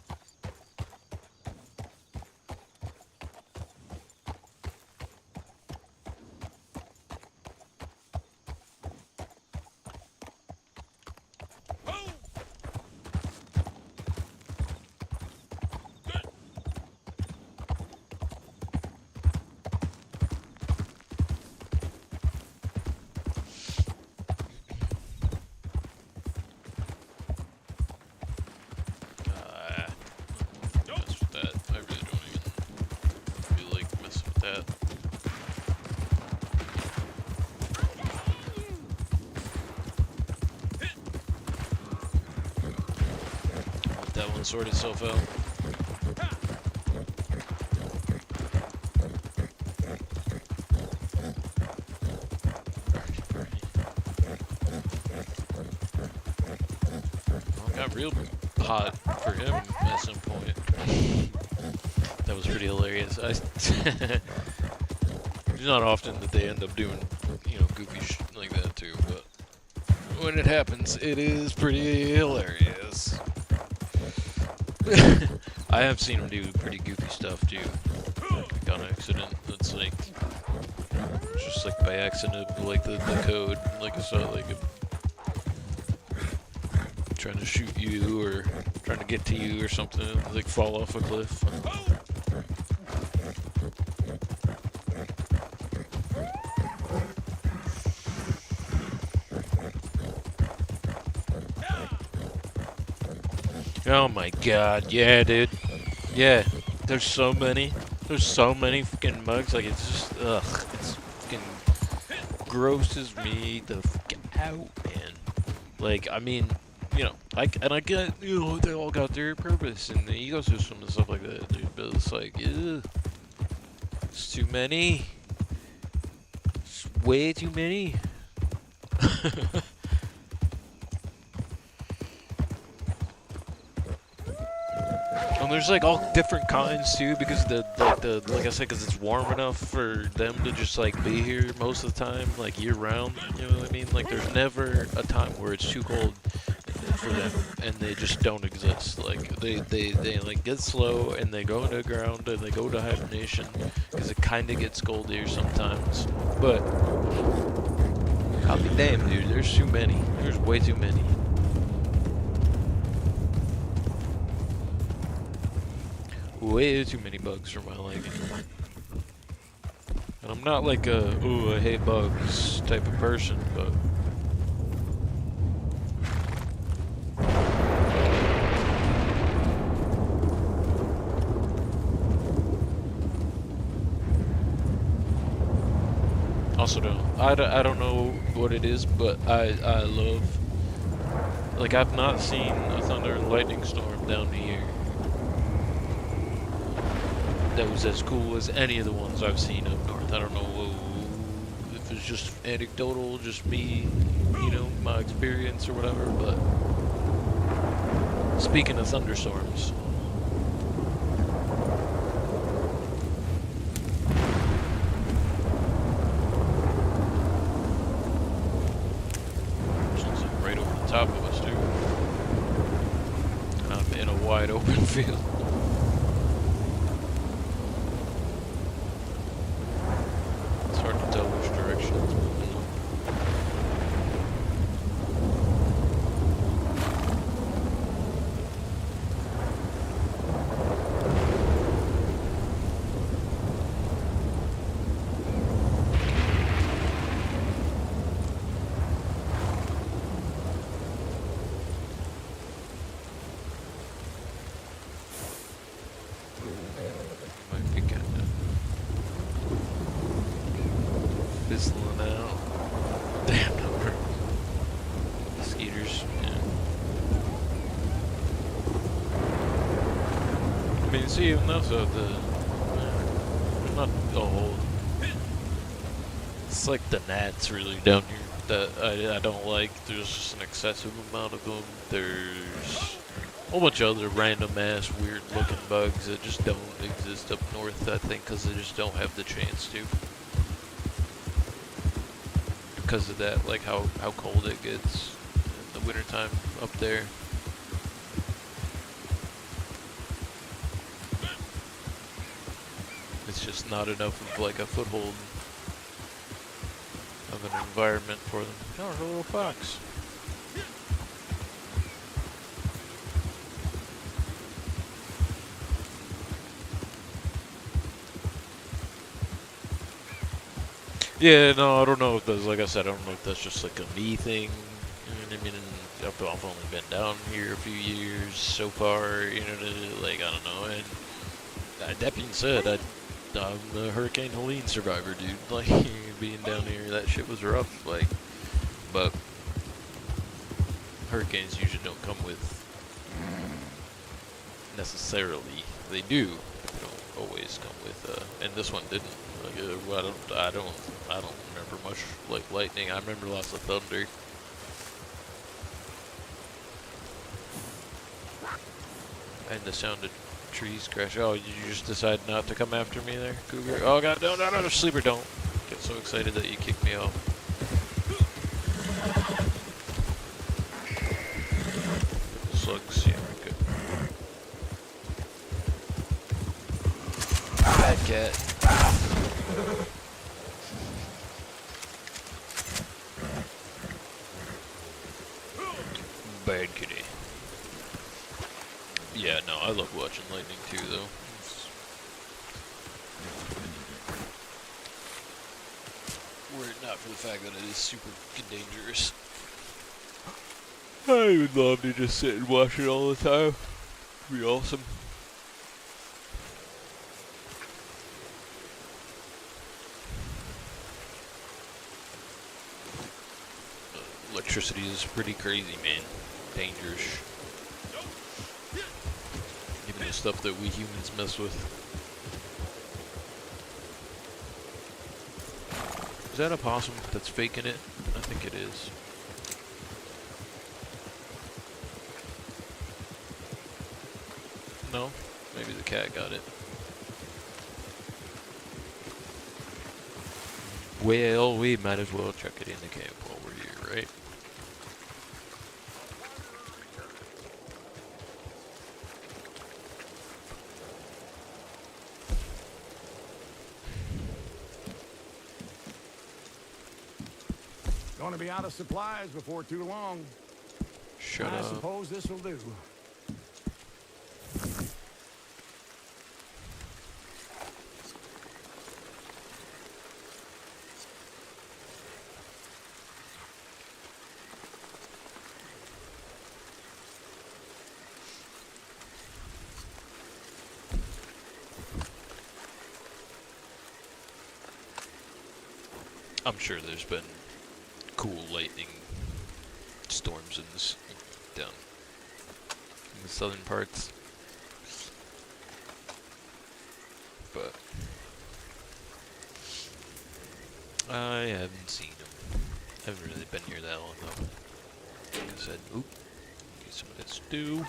Mess with that. I really don't even feel like messing with that. Let that one sort itself out. Well, it got real hot for him at some point. That was pretty hilarious. It's not often that they end up doing, goofy shit like that too, but when it happens, it is pretty hilarious. I have seen him do pretty goofy stuff too, like on accident. It's like, just like by accident, like the code, like I saw, like trying to shoot you or trying to get to you or something, like fall off a cliff. Oh my god, yeah, dude. Yeah, there's so many fucking mugs, like it's just, it's fucking grosses me the fuck out, man. Like, I mean, you know, I get, you know, they all got their purpose and the ecosystem and stuff like that, dude. But it's like, ugh, it's too many. It's way too many. And there's like all different kinds too, because like I said, because it's warm enough for them to just like be here most of the time, like year round. You know what I mean? Like there's never a time where it's too cold for them, and they just don't exist. Like they like get slow and they go into the ground and they go to hibernation because it kind of gets cold here sometimes. But I'll be damned, dude. There's too many. There's way too many. Way too many bugs for my liking. And I'm not like a, ooh, I hate bugs type of person, but... Also I don't know what it is, but I love... Like, I've not seen a thunder and lightning storm down here that was as cool as any of the ones I've seen up north. I don't know if it's just anecdotal, just me, you know, my experience or whatever, but speaking of thunderstorms, it's like right over the top of us, too. And I'm in a wide open field. Fizzling out. Damn number. Mosquitoes, yeah. I mean, see, even though not the whole. It's like the gnats really down here that I don't like. There's just an excessive amount of them. There's a whole bunch of other random ass weird looking bugs that just don't exist up north, I think, because they just don't have the chance to. Because of that, like how cold it gets in the wintertime up there. It's just not enough of like a foothold of an environment for them. Oh, there's a little fox. Yeah, no, I don't know if that's, like I said, I don't know if that's just like a me thing. You know what I mean? I've only been down here a few years so far, you know, like, I don't know. And that being said, I'm a Hurricane Helene survivor, dude. Like, being down here, that shit was rough, like, but hurricanes usually don't come with, necessarily, they do, they don't always come with, and this one didn't. Like, I don't remember much like lightning. I remember lots of thunder. And the sound of trees crash. Oh, did you just decide not to come after me there, Cougar? Oh god, no, sleeper, don't get so excited that you kick me off. Slugs, yeah, good. Bad cat. Bad kitty. Yeah, no, I love watching lightning too, though. Were it not for the fact that it is super fucking dangerous. I would love to just sit and watch it all the time. It'd be awesome. Electricity is pretty crazy, man. dangerous. Even the stuff that we humans mess with. Is that a possum that's faking it? I think it is. No? Maybe the cat got it. Well, we might as well chuck it in the camp while we're here, right? Gonna be out of supplies before too long. Shut I up. suppose this will do. I'm sure there's been cool lightning storms in this down in the southern parts, but I haven't seen them. I haven't really been here that long though. Like I said, oop, get some of that stew.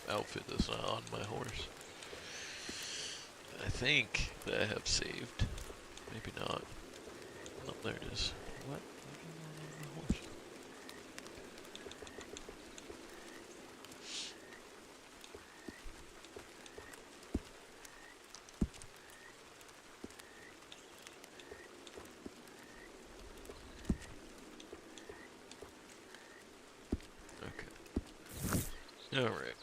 Outfit that's not on my horse. I think that I have saved. Maybe not. No, there it is. What? Where's my horse? Okay. All right.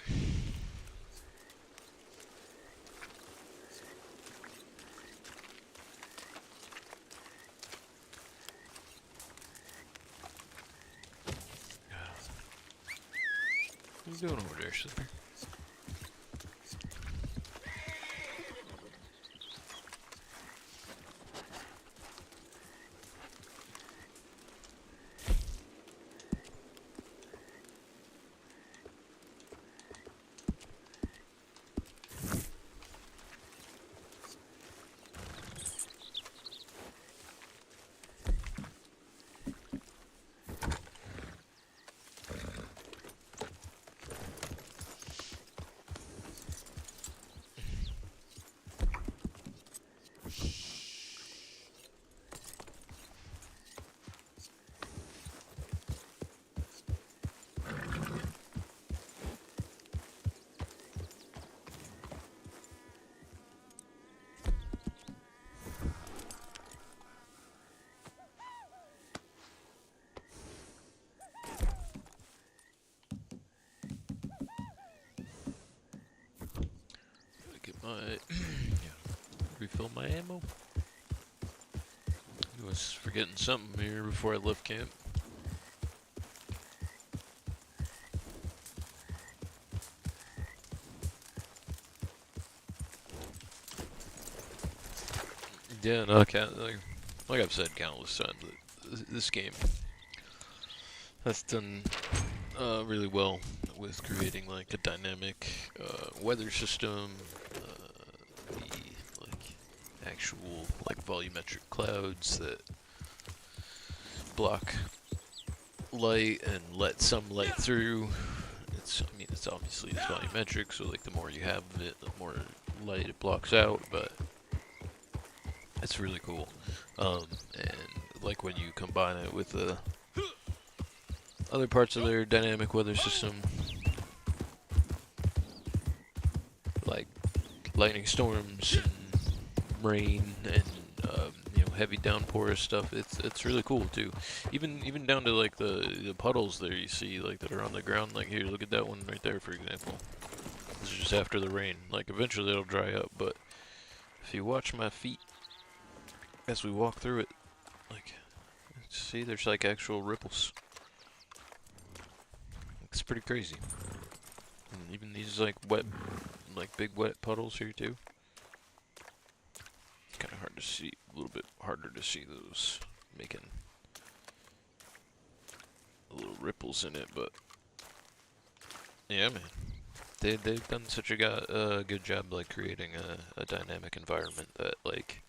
What are you doing over there, sister? Refill my ammo. I was forgetting something here before I left camp. Yeah, no, like I've said countless times, this game has done really well with creating like a dynamic weather system, the like actual like volumetric clouds that block light and let some light through. I mean, it's obviously volumetric, so like the more you have of it, the more light it blocks out, but it's really cool. And like when you combine it with the other parts of their dynamic weather system, like lightning storms and rain and you know, heavy downpour stuff, it's really cool too. Even down to like the puddles there you see like that are on the ground. Like here, look at that one right there, for example. This is just after the rain. Like eventually it'll dry up, but if you watch my feet as we walk through it, like, see, there's like actual ripples. It's pretty crazy. And even these like wet, like big wet puddles here too. It's kind of hard to see, a little bit harder to see those making little ripples in it, but yeah, man. They've done such a good job like creating a dynamic environment that like,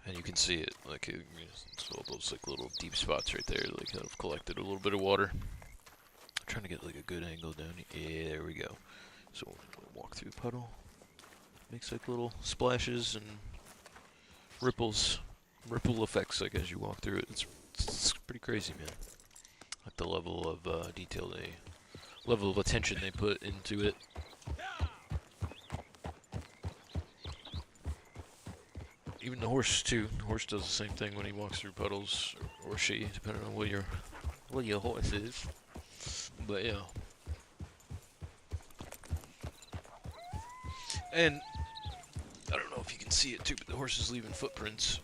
and you can see it like it's all those like little deep spots right there like that have collected a little bit of water. I'm trying to get like a good angle down here. Yeah, there we go. So we'll walk through the puddle, makes like little splashes and ripples, ripple effects like as you walk through it. It's pretty crazy, man. Like the level of detail level of attention they put into it. Even the horse too. The horse does the same thing when he walks through puddles, or she, depending on what your horse is. But yeah. And I don't know if you can see it too, but the horse is leaving footprints.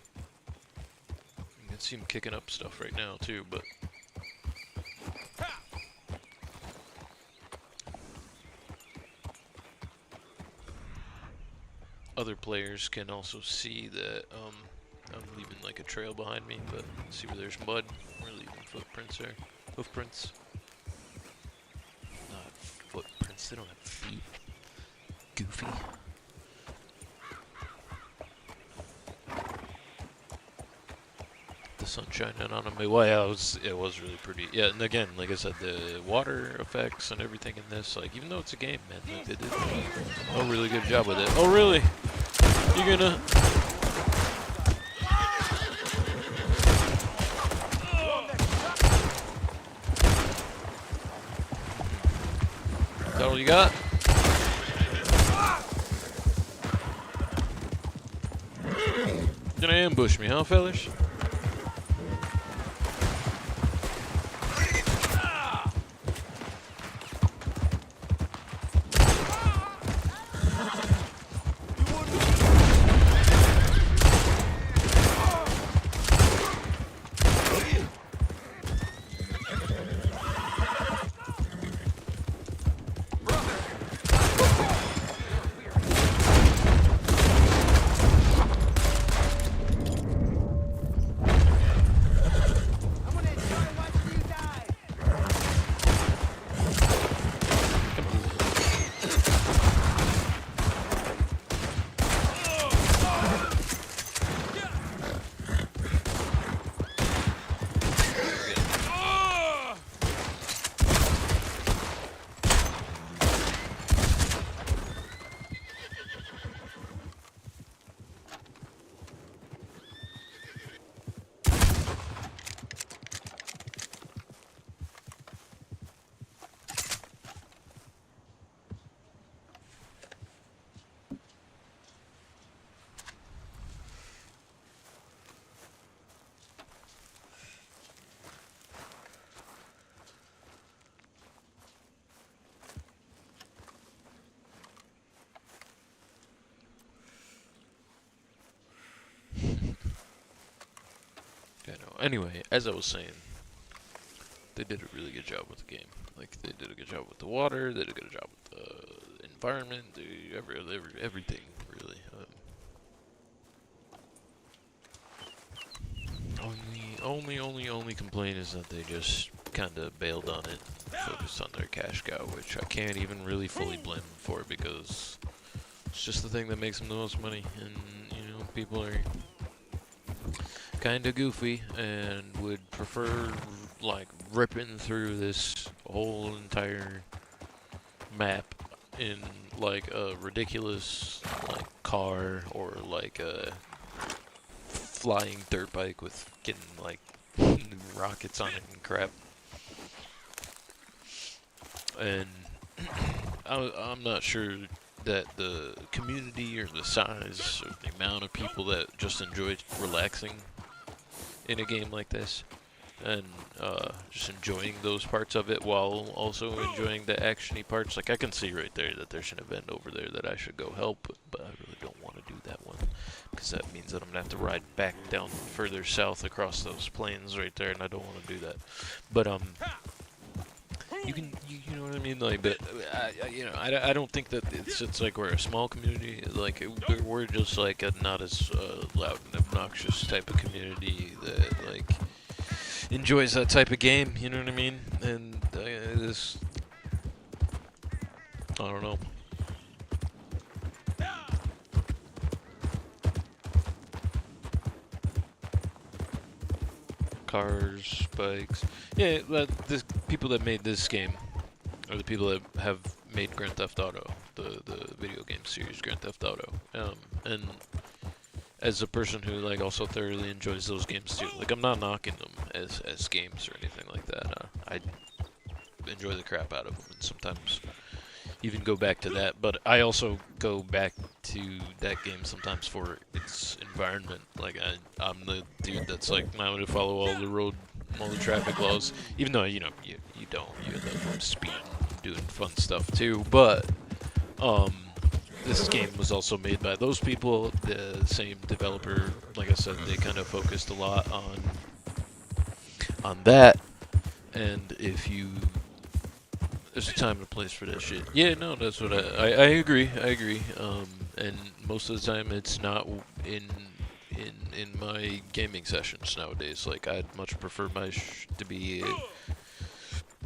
You can see him kicking up stuff right now too, but other players can also see that I'm leaving like a trail behind me, but see where there's mud, we're leaving footprints there. Hoofprints. Not footprints, they don't have feet. Goofy. The sun shining on them. Well, yeah, it was really pretty. Yeah, and again, like I said, the water effects and everything in this, like, even though it's a game, man, like, they did a really good job with it. Oh, really? You're gonna... Is that all you got? Gonna ambush me, huh, fellas? Anyway, as I was saying, they did a really good job with the game. Like, they did a good job with the water, they did a good job with the environment, everything, really. Only complaint is that they just kind of bailed on it, focused on their cash cow, which I can't even really fully blame them for, because it's just the thing that makes them the most money, and, you know, people are kind of goofy and would prefer like ripping through this whole entire map in like a ridiculous like car or like a flying dirt bike with getting like rockets on it and crap. And I'm not sure that the community or the size or the amount of people that just enjoy relaxing in a game like this and just enjoying those parts of it while also enjoying the actiony parts. Like, I can see right there that there's an event over there that I should go help, but I really don't because that means that I'm gonna have to ride back down further south across those plains right there, and I don't want to do that. But you can, you know what I mean, like, but you know, I don't think that it's like we're a small community, like we're just like a not as loud and obnoxious type of community that like enjoys that type of game, you know what I mean? And this, I don't know. Cars, bikes. Yeah, the people that made this game are the people that have made Grand Theft Auto, the video game series Grand Theft Auto. And as a person who like also thoroughly enjoys those games too, like I'm not knocking them as games or anything like that. I enjoy the crap out of them, and sometimes even go back to that. But I also go back to that game sometimes for its environment. Like I'm the dude that's like, I'm gonna follow all the traffic laws, even though you know you don't. You end up speeding, doing fun stuff too. But this game was also made by those people, the same developer. Like I said, they kind of focused a lot on that. And if you, there's a time and a place for that shit. Yeah, no, that's what I agree. I agree. And most of the time, it's not in my gaming sessions nowadays. Like I'd much prefer my to be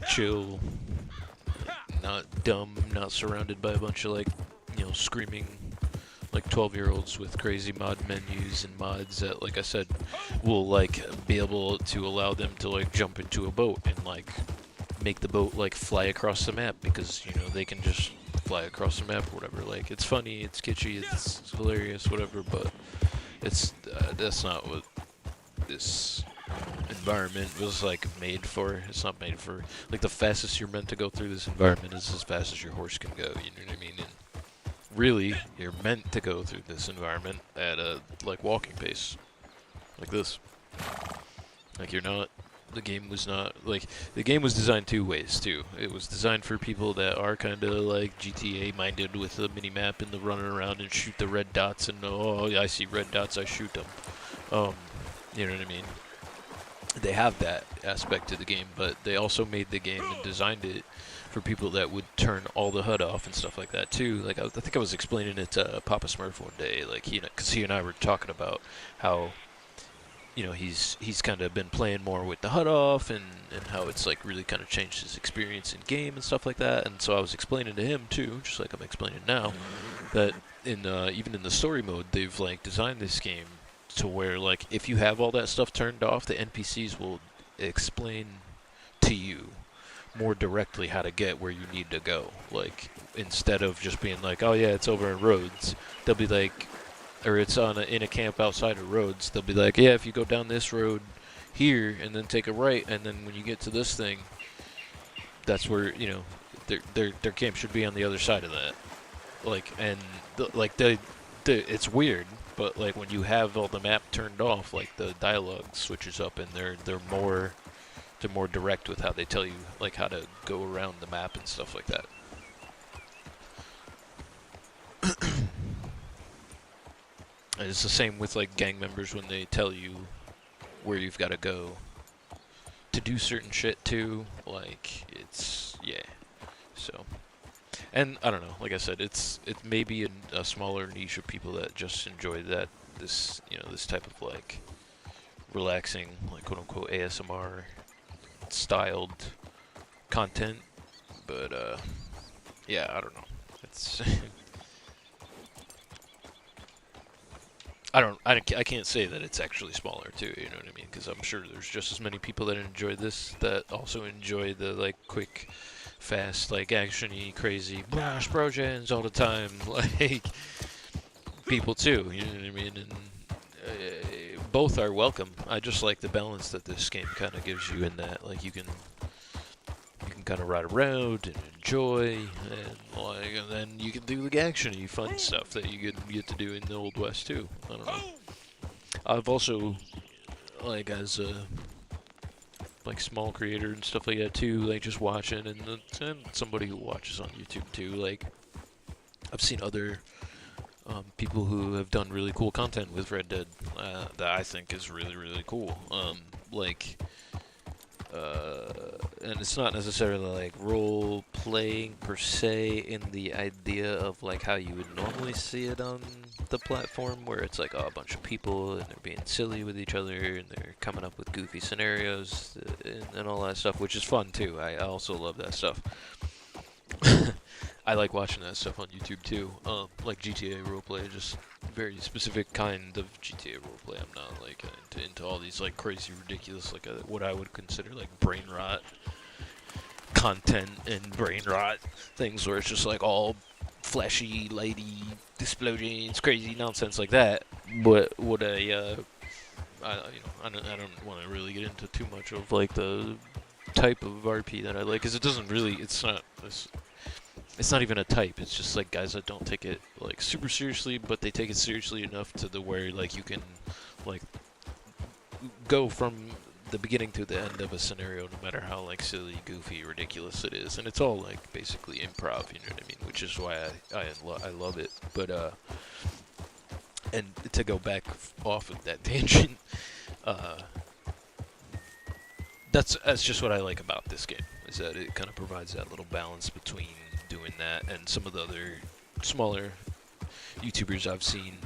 chill, not dumb, not surrounded by a bunch of like, you know, screaming like 12-year-olds with crazy mod menus and mods that, like I said, will like be able to allow them to like jump into a boat and like make the boat like fly across the map because, you know, they can just fly across the map or whatever. Like it's funny, it's kitschy, it's hilarious, whatever, but it's that's not what this environment was like made for. It's not made for, like, the fastest you're meant to go through this environment is as fast as your horse can go, you know what I mean? And really, you're meant to go through this environment at a like walking pace, like this. Like you're not, the game was not, like, the game was designed two ways too. It was designed for people that are kind of like GTA minded with the mini map and the running around and shoot the red dots and, oh, I see red dots, I shoot them. You know what I mean? They have that aspect to the game, but they also made the game and designed it for people that would turn all the HUD off and stuff like that too. Like I think I was explaining it to Papa Smurf one day, like because he and I were talking about how, you know, he's kind of been playing more with the HUD off and how it's like really kind of changed his experience in game and stuff like that. And so I was explaining to him too, just like I'm explaining now, that in even in the story mode, they've like designed this game to where, like, if you have all that stuff turned off, the NPCs will explain to you more directly how to get where you need to go. Like, instead of just being like, oh yeah, it's over in Rhodes, they'll be like, or it's in a camp outside of Rhodes, they'll be like, yeah, if you go down this road here and then take a right, and then when you get to this thing, that's where, you know, their camp should be on the other side of that. Like, and it's weird, but like when you have all the map turned off, like the dialogue switches up and they're more direct with how they tell you like how to go around the map and stuff like that. And it's the same with like gang members when they tell you where you've got to go to do certain shit too. Like it's, yeah. So, and I don't know, like I said, it may be a smaller niche of people that just enjoy this type of like relaxing, like quote unquote ASMR styled content, but yeah, I don't know. It's I can't say that it's actually smaller too, you know what I mean? Because I'm sure there's just as many people that enjoy this that also enjoy the like quick, fast, like action-y, crazy explosions all the time, like people too, you know what I mean? And both are welcome. I just like the balance that this game kind of gives you in that, like you can kind of ride around and enjoy, and then you can do the action-y, fun stuff that you get to do in the Old West too. I don't know. I've also, like, as a like small creator and stuff like that too, like just watching and somebody who watches on YouTube too, like I've seen other people who have done really cool content with Red Dead that I think is really, really cool. Like, and it's not necessarily like role playing per se in the idea of like how you would normally see it on the platform, where it's like a bunch of people and they're being silly with each other and they're coming up with goofy scenarios and all that stuff, which is fun too. I also love that stuff. I like watching that stuff on YouTube too, like GTA roleplay, just very specific kind of GTA roleplay. I'm not like into all these like crazy, ridiculous, like what I would consider like brain rot content and brain rot things where it's just like all flashy, lighty explosions, crazy nonsense like that. But what I don't want to really get into too much of like the type of RP that I like, because it doesn't really, it's not even a type. It's just like guys that don't take it like super seriously, but they take it seriously enough to the where like you can like go from the beginning to the end of a scenario, no matter how like silly, goofy, ridiculous it is, and it's all like basically improv. You know what I mean? Which is why I love it. But and to go back off of that tangent, that's just what I like about this game, is that it kind of provides that little balance between doing that and some of the other smaller YouTubers I've seen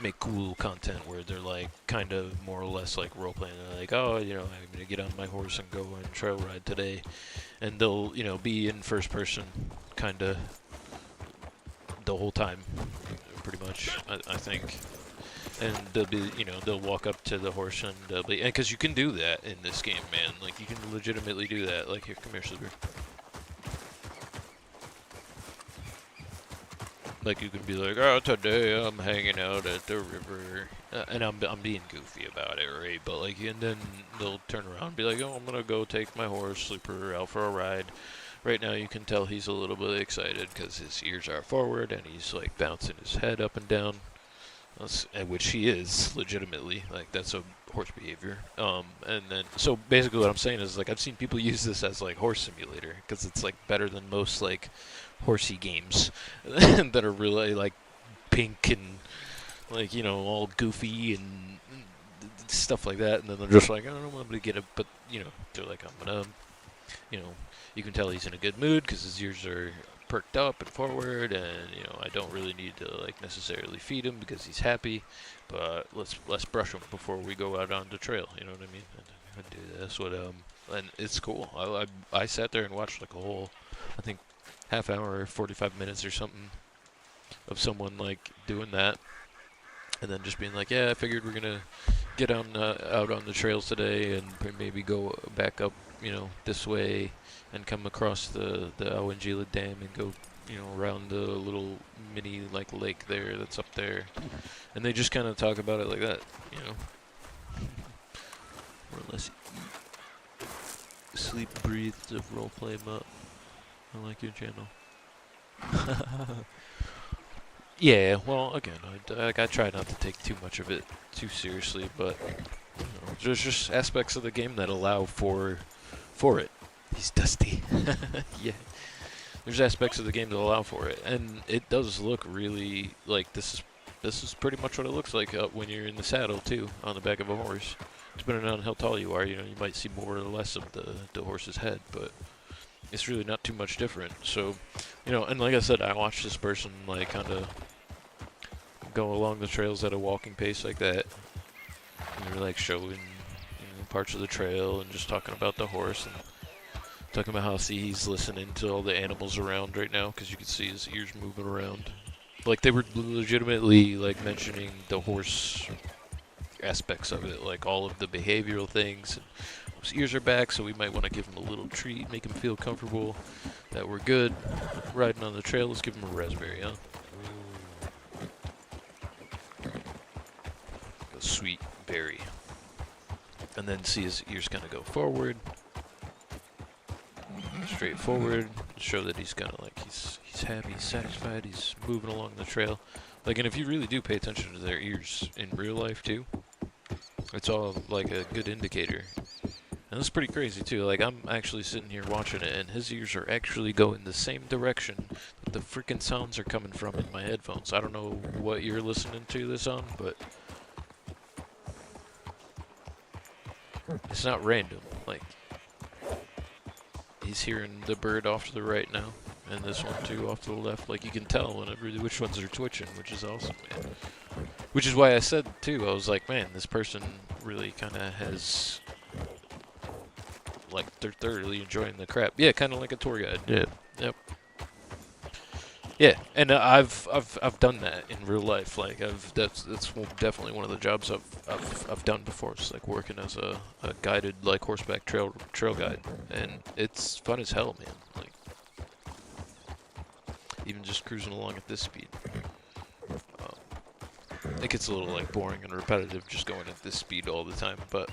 make cool content where they're like kind of more or less like role playing. They're like, oh, you know, I'm gonna get on my horse and go on trail ride today, and they'll, you know, be in first person kind of the whole time, pretty much. I think. And they'll be, you know, they'll walk up to the horse and they'll be, and because you can do that in this game, man. Like, you can legitimately do that. Like, here, come here, Sleeper. Like, you can be like, oh, today I'm hanging out at the river, and I'm being goofy about it, right? But like, and then they'll turn around and be like, oh, I'm gonna go take my horse, Sleeper, out for a ride. Right now, you can tell he's a little bit excited because his ears are forward and he's like bouncing his head up and down. Which he is legitimately, like, that's a horse behavior. And then, so basically what I'm saying is, like, I've seen people use this as like horse simulator because it's like better than most like horsey games that are really like pink and like, you know, all goofy and stuff like that. And then they're just like, I don't know, I'm gonna get it, but you know, they're like, I'm gonna, you know, you can tell he's in a good mood because his ears are perked up and forward, and you know, I don't really need to like necessarily feed him because he's happy, but let's brush him before we go out on the trail. You know what I mean? I do this with and it's cool. I sat there and watched like a whole, I think, half hour, 45 minutes or something of someone like doing that, and then just being like, yeah, I figured we're gonna get on out on the trails today and maybe go back up, you know, this way and come across the Awangila Dam and go, you know, around the little mini like lake there that's up there, and they just kind of talk about it like that, you know, more or less. Sleep, breathe, roleplay, but I like your channel. Yeah, well, again, I try not to take too much of it too seriously, but you know, there's just aspects of the game that allow for it. He's dusty. Yeah. There's aspects of the game that allow for it, and it does look really like this is pretty much what it looks like when you're in the saddle too, on the back of a horse. Depending on how tall you are, you know, you might see more or less of the horse's head, but it's really not too much different. So, you know, and like I said, I watched this person like kind of go along the trails at a walking pace like that, and they're like showing, you know, parts of the trail and just talking about the horse and talking about how he's listening to all the animals around right now because you can see his ears moving around. Like, they were legitimately like mentioning the horse aspects of it, like all of the behavioral things. His ears are back, so we might want to give him a little treat, make him feel comfortable that we're good riding on the trail. Let's give him a raspberry, huh? A sweet berry. And then see his ears kind of go forward. Straight forward, show that he's kind of like, he's happy, he's satisfied, he's moving along the trail. Like, and if you really do pay attention to their ears in real life too, it's all like a good indicator. And that's pretty crazy too. Like, I'm actually sitting here watching it, and his ears are actually going the same direction that the freaking sounds are coming from in my headphones. I don't know what you're listening to this on, but it's not random. Like, he's hearing the bird off to the right now, and this one too off to the left. Like, you can tell whenever which ones are twitching, which is awesome, man. Which is why I said too, I was like, man, this person really kind of has, like, they're thoroughly enjoying the crap. Yeah, kind of like a tour guide. Yeah. Yep. Yeah, and I've done that in real life. Like, that's definitely one of the jobs I've done before. It's like working as a guided, like, horseback trail guide, and it's fun as hell, man. Like, even just cruising along at this speed. It gets a little, like, boring and repetitive just going at this speed all the time, but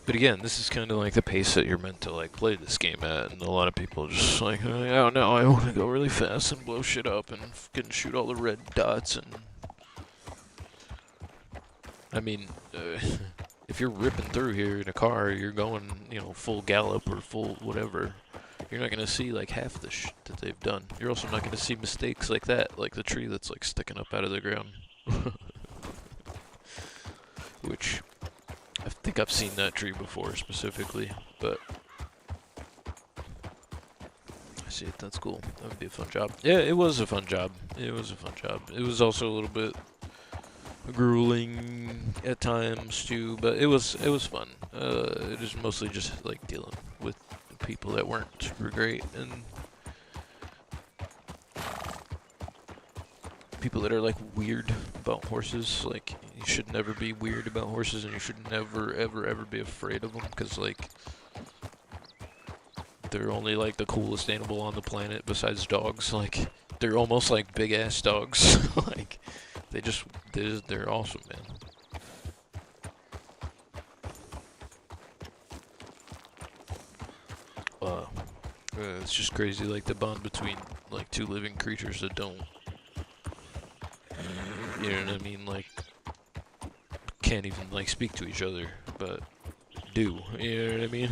again, this is kind of like the pace that you're meant to, like, play this game at, and a lot of people are just like, I don't know, I want to go really fast and blow shit up and fucking shoot all the red dots, and I mean, if you're ripping through here in a car, you're going, you know, full gallop or full whatever, you're not going to see, like, half the shit that they've done. You're also not going to see mistakes like that, like the tree that's, like, sticking up out of the ground. Which, I think I've seen that tree before, specifically, but I see it, that's cool. That would be a fun job. Yeah, it was a fun job. It was a fun job. It was also a little bit grueling at times too, but it was fun. It was mostly just like dealing with people that weren't super great and people that are like weird about horses. Like, you should never be weird about horses, and you should never ever be afraid of them, because like they're only like the coolest animal on the planet besides dogs. Like, they're almost like big ass dogs. Like, they're awesome, man. It's just crazy, like, the bond between, like, two living creatures that don't, you know what I mean, like, can't even, like, speak to each other, but do, you know what I mean?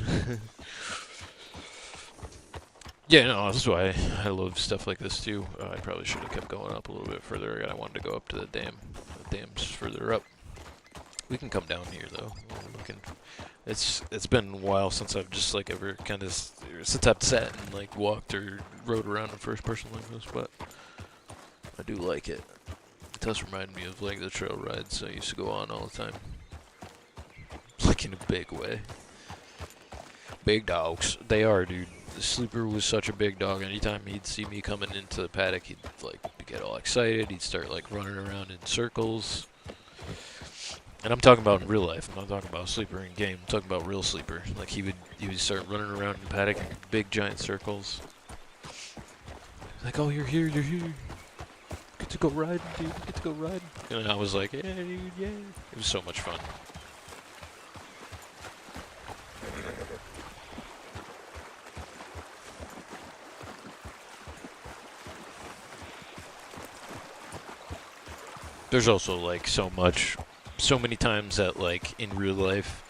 Yeah, no, that's why I love stuff like this, too. I probably should have kept going up a little bit further. I wanted to go up to the dam. The dam's further up. We can come down here, though. We can. It's been a while since I've just, like, ever kind of, since I've sat and, like, walked or rode around in first person like this, but I do like it. It does remind me of, like, the trail rides I used to go on all the time. Like, in a big way. Big dogs. They are, dude. The sleeper was such a big dog. Anytime he'd see me coming into the paddock, he'd, like, get all excited. He'd start, like, running around in circles. And I'm talking about in real life. I'm not talking about sleeper in game. I'm talking about real sleeper. Like, he would start running around in the paddock in big giant circles. Like, oh, you're here, you're here. Get to go riding, dude. Get to go riding. And I was like, yeah, dude, yeah. It was so much fun. There's also, like, so many times that, like, in real life,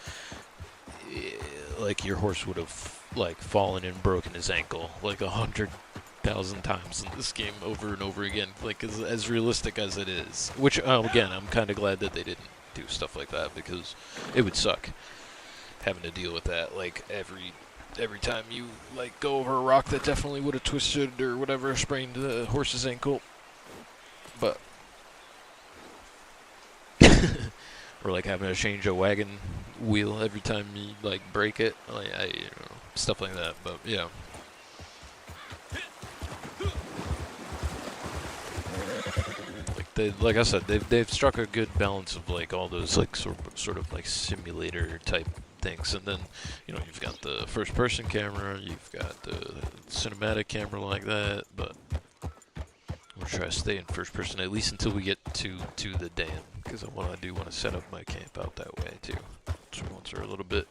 like, your horse would have, like, fallen and broken his ankle, like, 100,000 times in this game over and over again, like, as realistic as it is. Which, again, I'm kind of glad that they didn't do stuff like that, because it would suck having to deal with that, like, every time you, like, go over a rock that definitely would have twisted or whatever, sprained the horse's ankle. But or, like, having to change a wagon wheel every time you, like, break it, like, you know, stuff like that. But yeah, like I said, they've struck a good balance of, like, all those, like, sort of like simulator type things, and then, you know, you've got the first person camera, you've got the cinematic camera like that, but I'm gonna try to stay in first person at least until we get to the dam, because I want to set up my camp out that way too. So once we're a little bit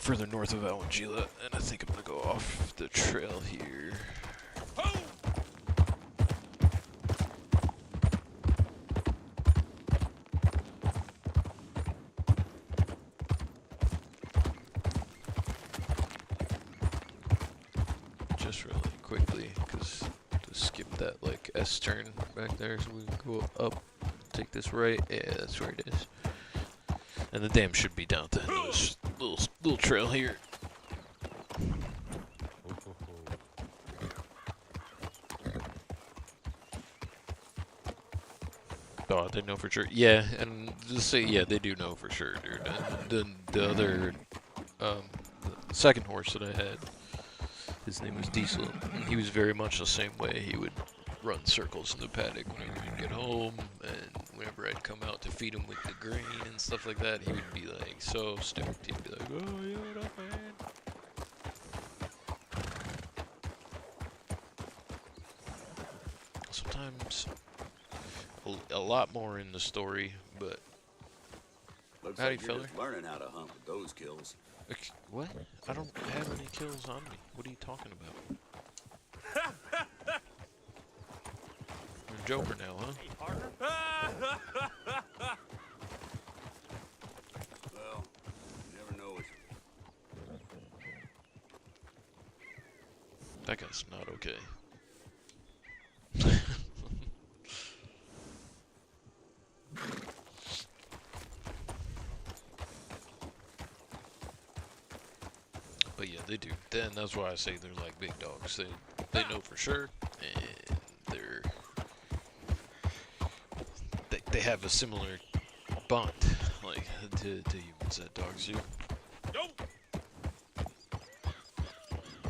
further north of Alangila, and I think I'm gonna go off the trail here. just really quickly, because to skip that like S turn back there, so we can go up, take this right. Yeah, that's where it is. And the dam should be down at the end of this little trail here. Oh, they know for sure. Yeah, and just say yeah, they do know for sure, dude. And then the other, the second horse that I had, his name was Diesel. And he was very much the same way. He would run circles in the paddock whenever he'd get home, and whenever I'd come out to feed him with the grain and stuff like that, he would be like so stoked. He'd be like, "Oh yeah, what up, man?" Sometimes a lot more in the story, but Looks howdy, like you're fella. just learning how to hunt with those kills. What? I don't have any kills on me. What are you talking about? You're a joker now, huh? Hey, partner. Well, you never know what That guy's not okay. But yeah, they do. Then that's why I say they're like big dogs. They know for sure, and they have a similar bond, like to humans that dogs do.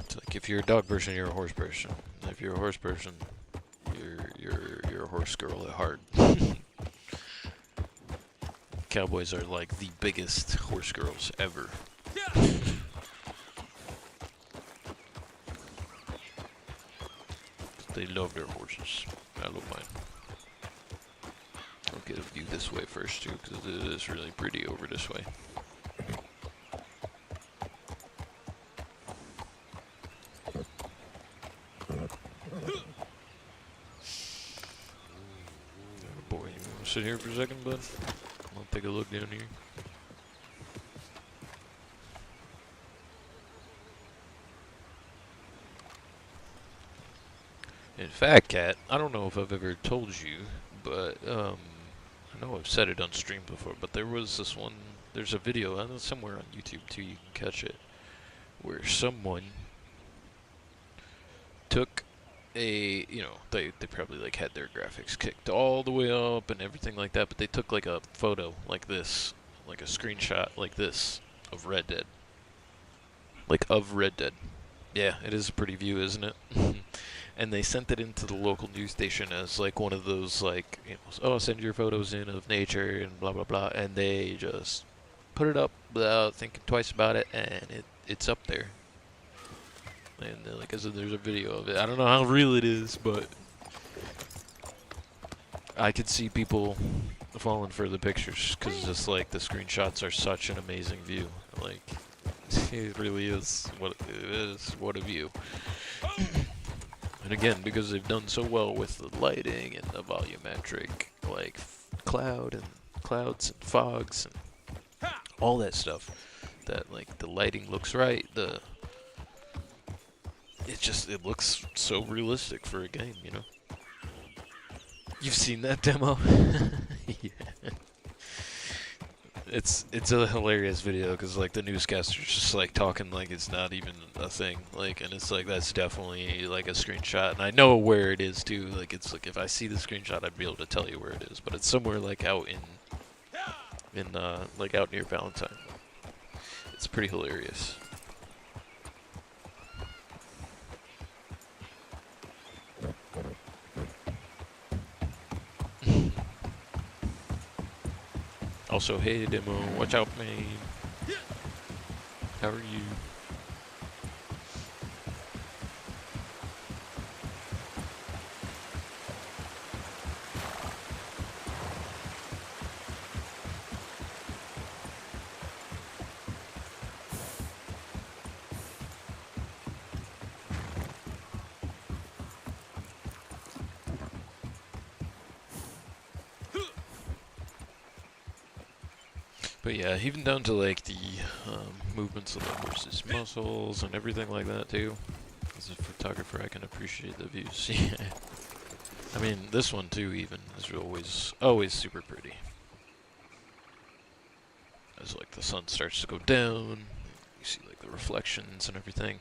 It's like if you're a dog person, you're a horse person. If you're a horse person, you're a horse girl at heart. Cowboys are like the biggest horse girls ever. They love their horses. I love mine. I'll get a view this way first too, because it is really pretty over this way. Boy, you want to sit here for a second, bud? I'll take a look down here. In fact, Kat, I don't know if I've ever told you, but I know I've said it on stream before, but there was this one, there's a video, and it's somewhere on YouTube too, you can catch it, where someone took a, you know, they probably like had their graphics kicked all the way up and everything like that, but they took like a photo like this, like a screenshot like this of Red Dead. Like of Red Dead. Yeah, it is a pretty view, isn't it? And they sent it into the local news station as like one of those like, you know, oh, send your photos in of nature and blah blah blah, and they just put it up without thinking twice about it, and it's up there. And like I said, there's a video of it. I don't know how real it is, but I could see people falling for the pictures because just like the screenshots are such an amazing view. Like it really is what it is. What a view. And again, because they've done so well with the lighting and the volumetric, like clouds and fogs and all that stuff, that like the lighting looks right. It looks so realistic for a game, you know. You've seen that demo? Yeah. It's a hilarious video because like the newscaster's just like talking like it's not even a thing, like, and it's like that's definitely like a screenshot, and I know where it is too. Like it's like if I see the screenshot, I'd be able to tell you where it is, but it's somewhere like out in like out near Valentine. It's pretty hilarious. Also, hey demo, watch out, man. How are you? But yeah, even down to like the movements of the horse's muscles and everything like that too. As a photographer, I can appreciate the views. Yeah. I mean, this one too, even is always super pretty. As like the sun starts to go down, you see like the reflections and everything.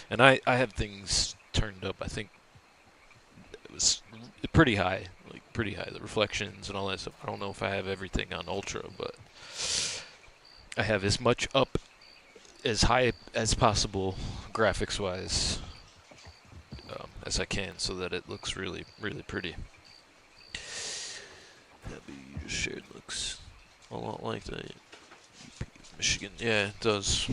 And I have things turned up. I think it was pretty high, like pretty high. The reflections and all that stuff. I don't know if I have everything on ultra, but I have as much up as high as possible graphics-wise as I can, so that it looks really, really pretty. Happy shared looks a lot like that. Michigan, yeah, it does.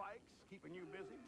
spikes keeping you busy?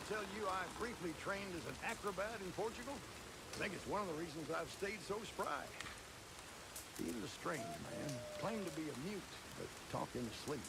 tell you I briefly trained as an acrobat in Portugal? I think it's one of the reasons I've stayed so spry. He was a strange man. Claimed to be a mute, but talked in his sleep.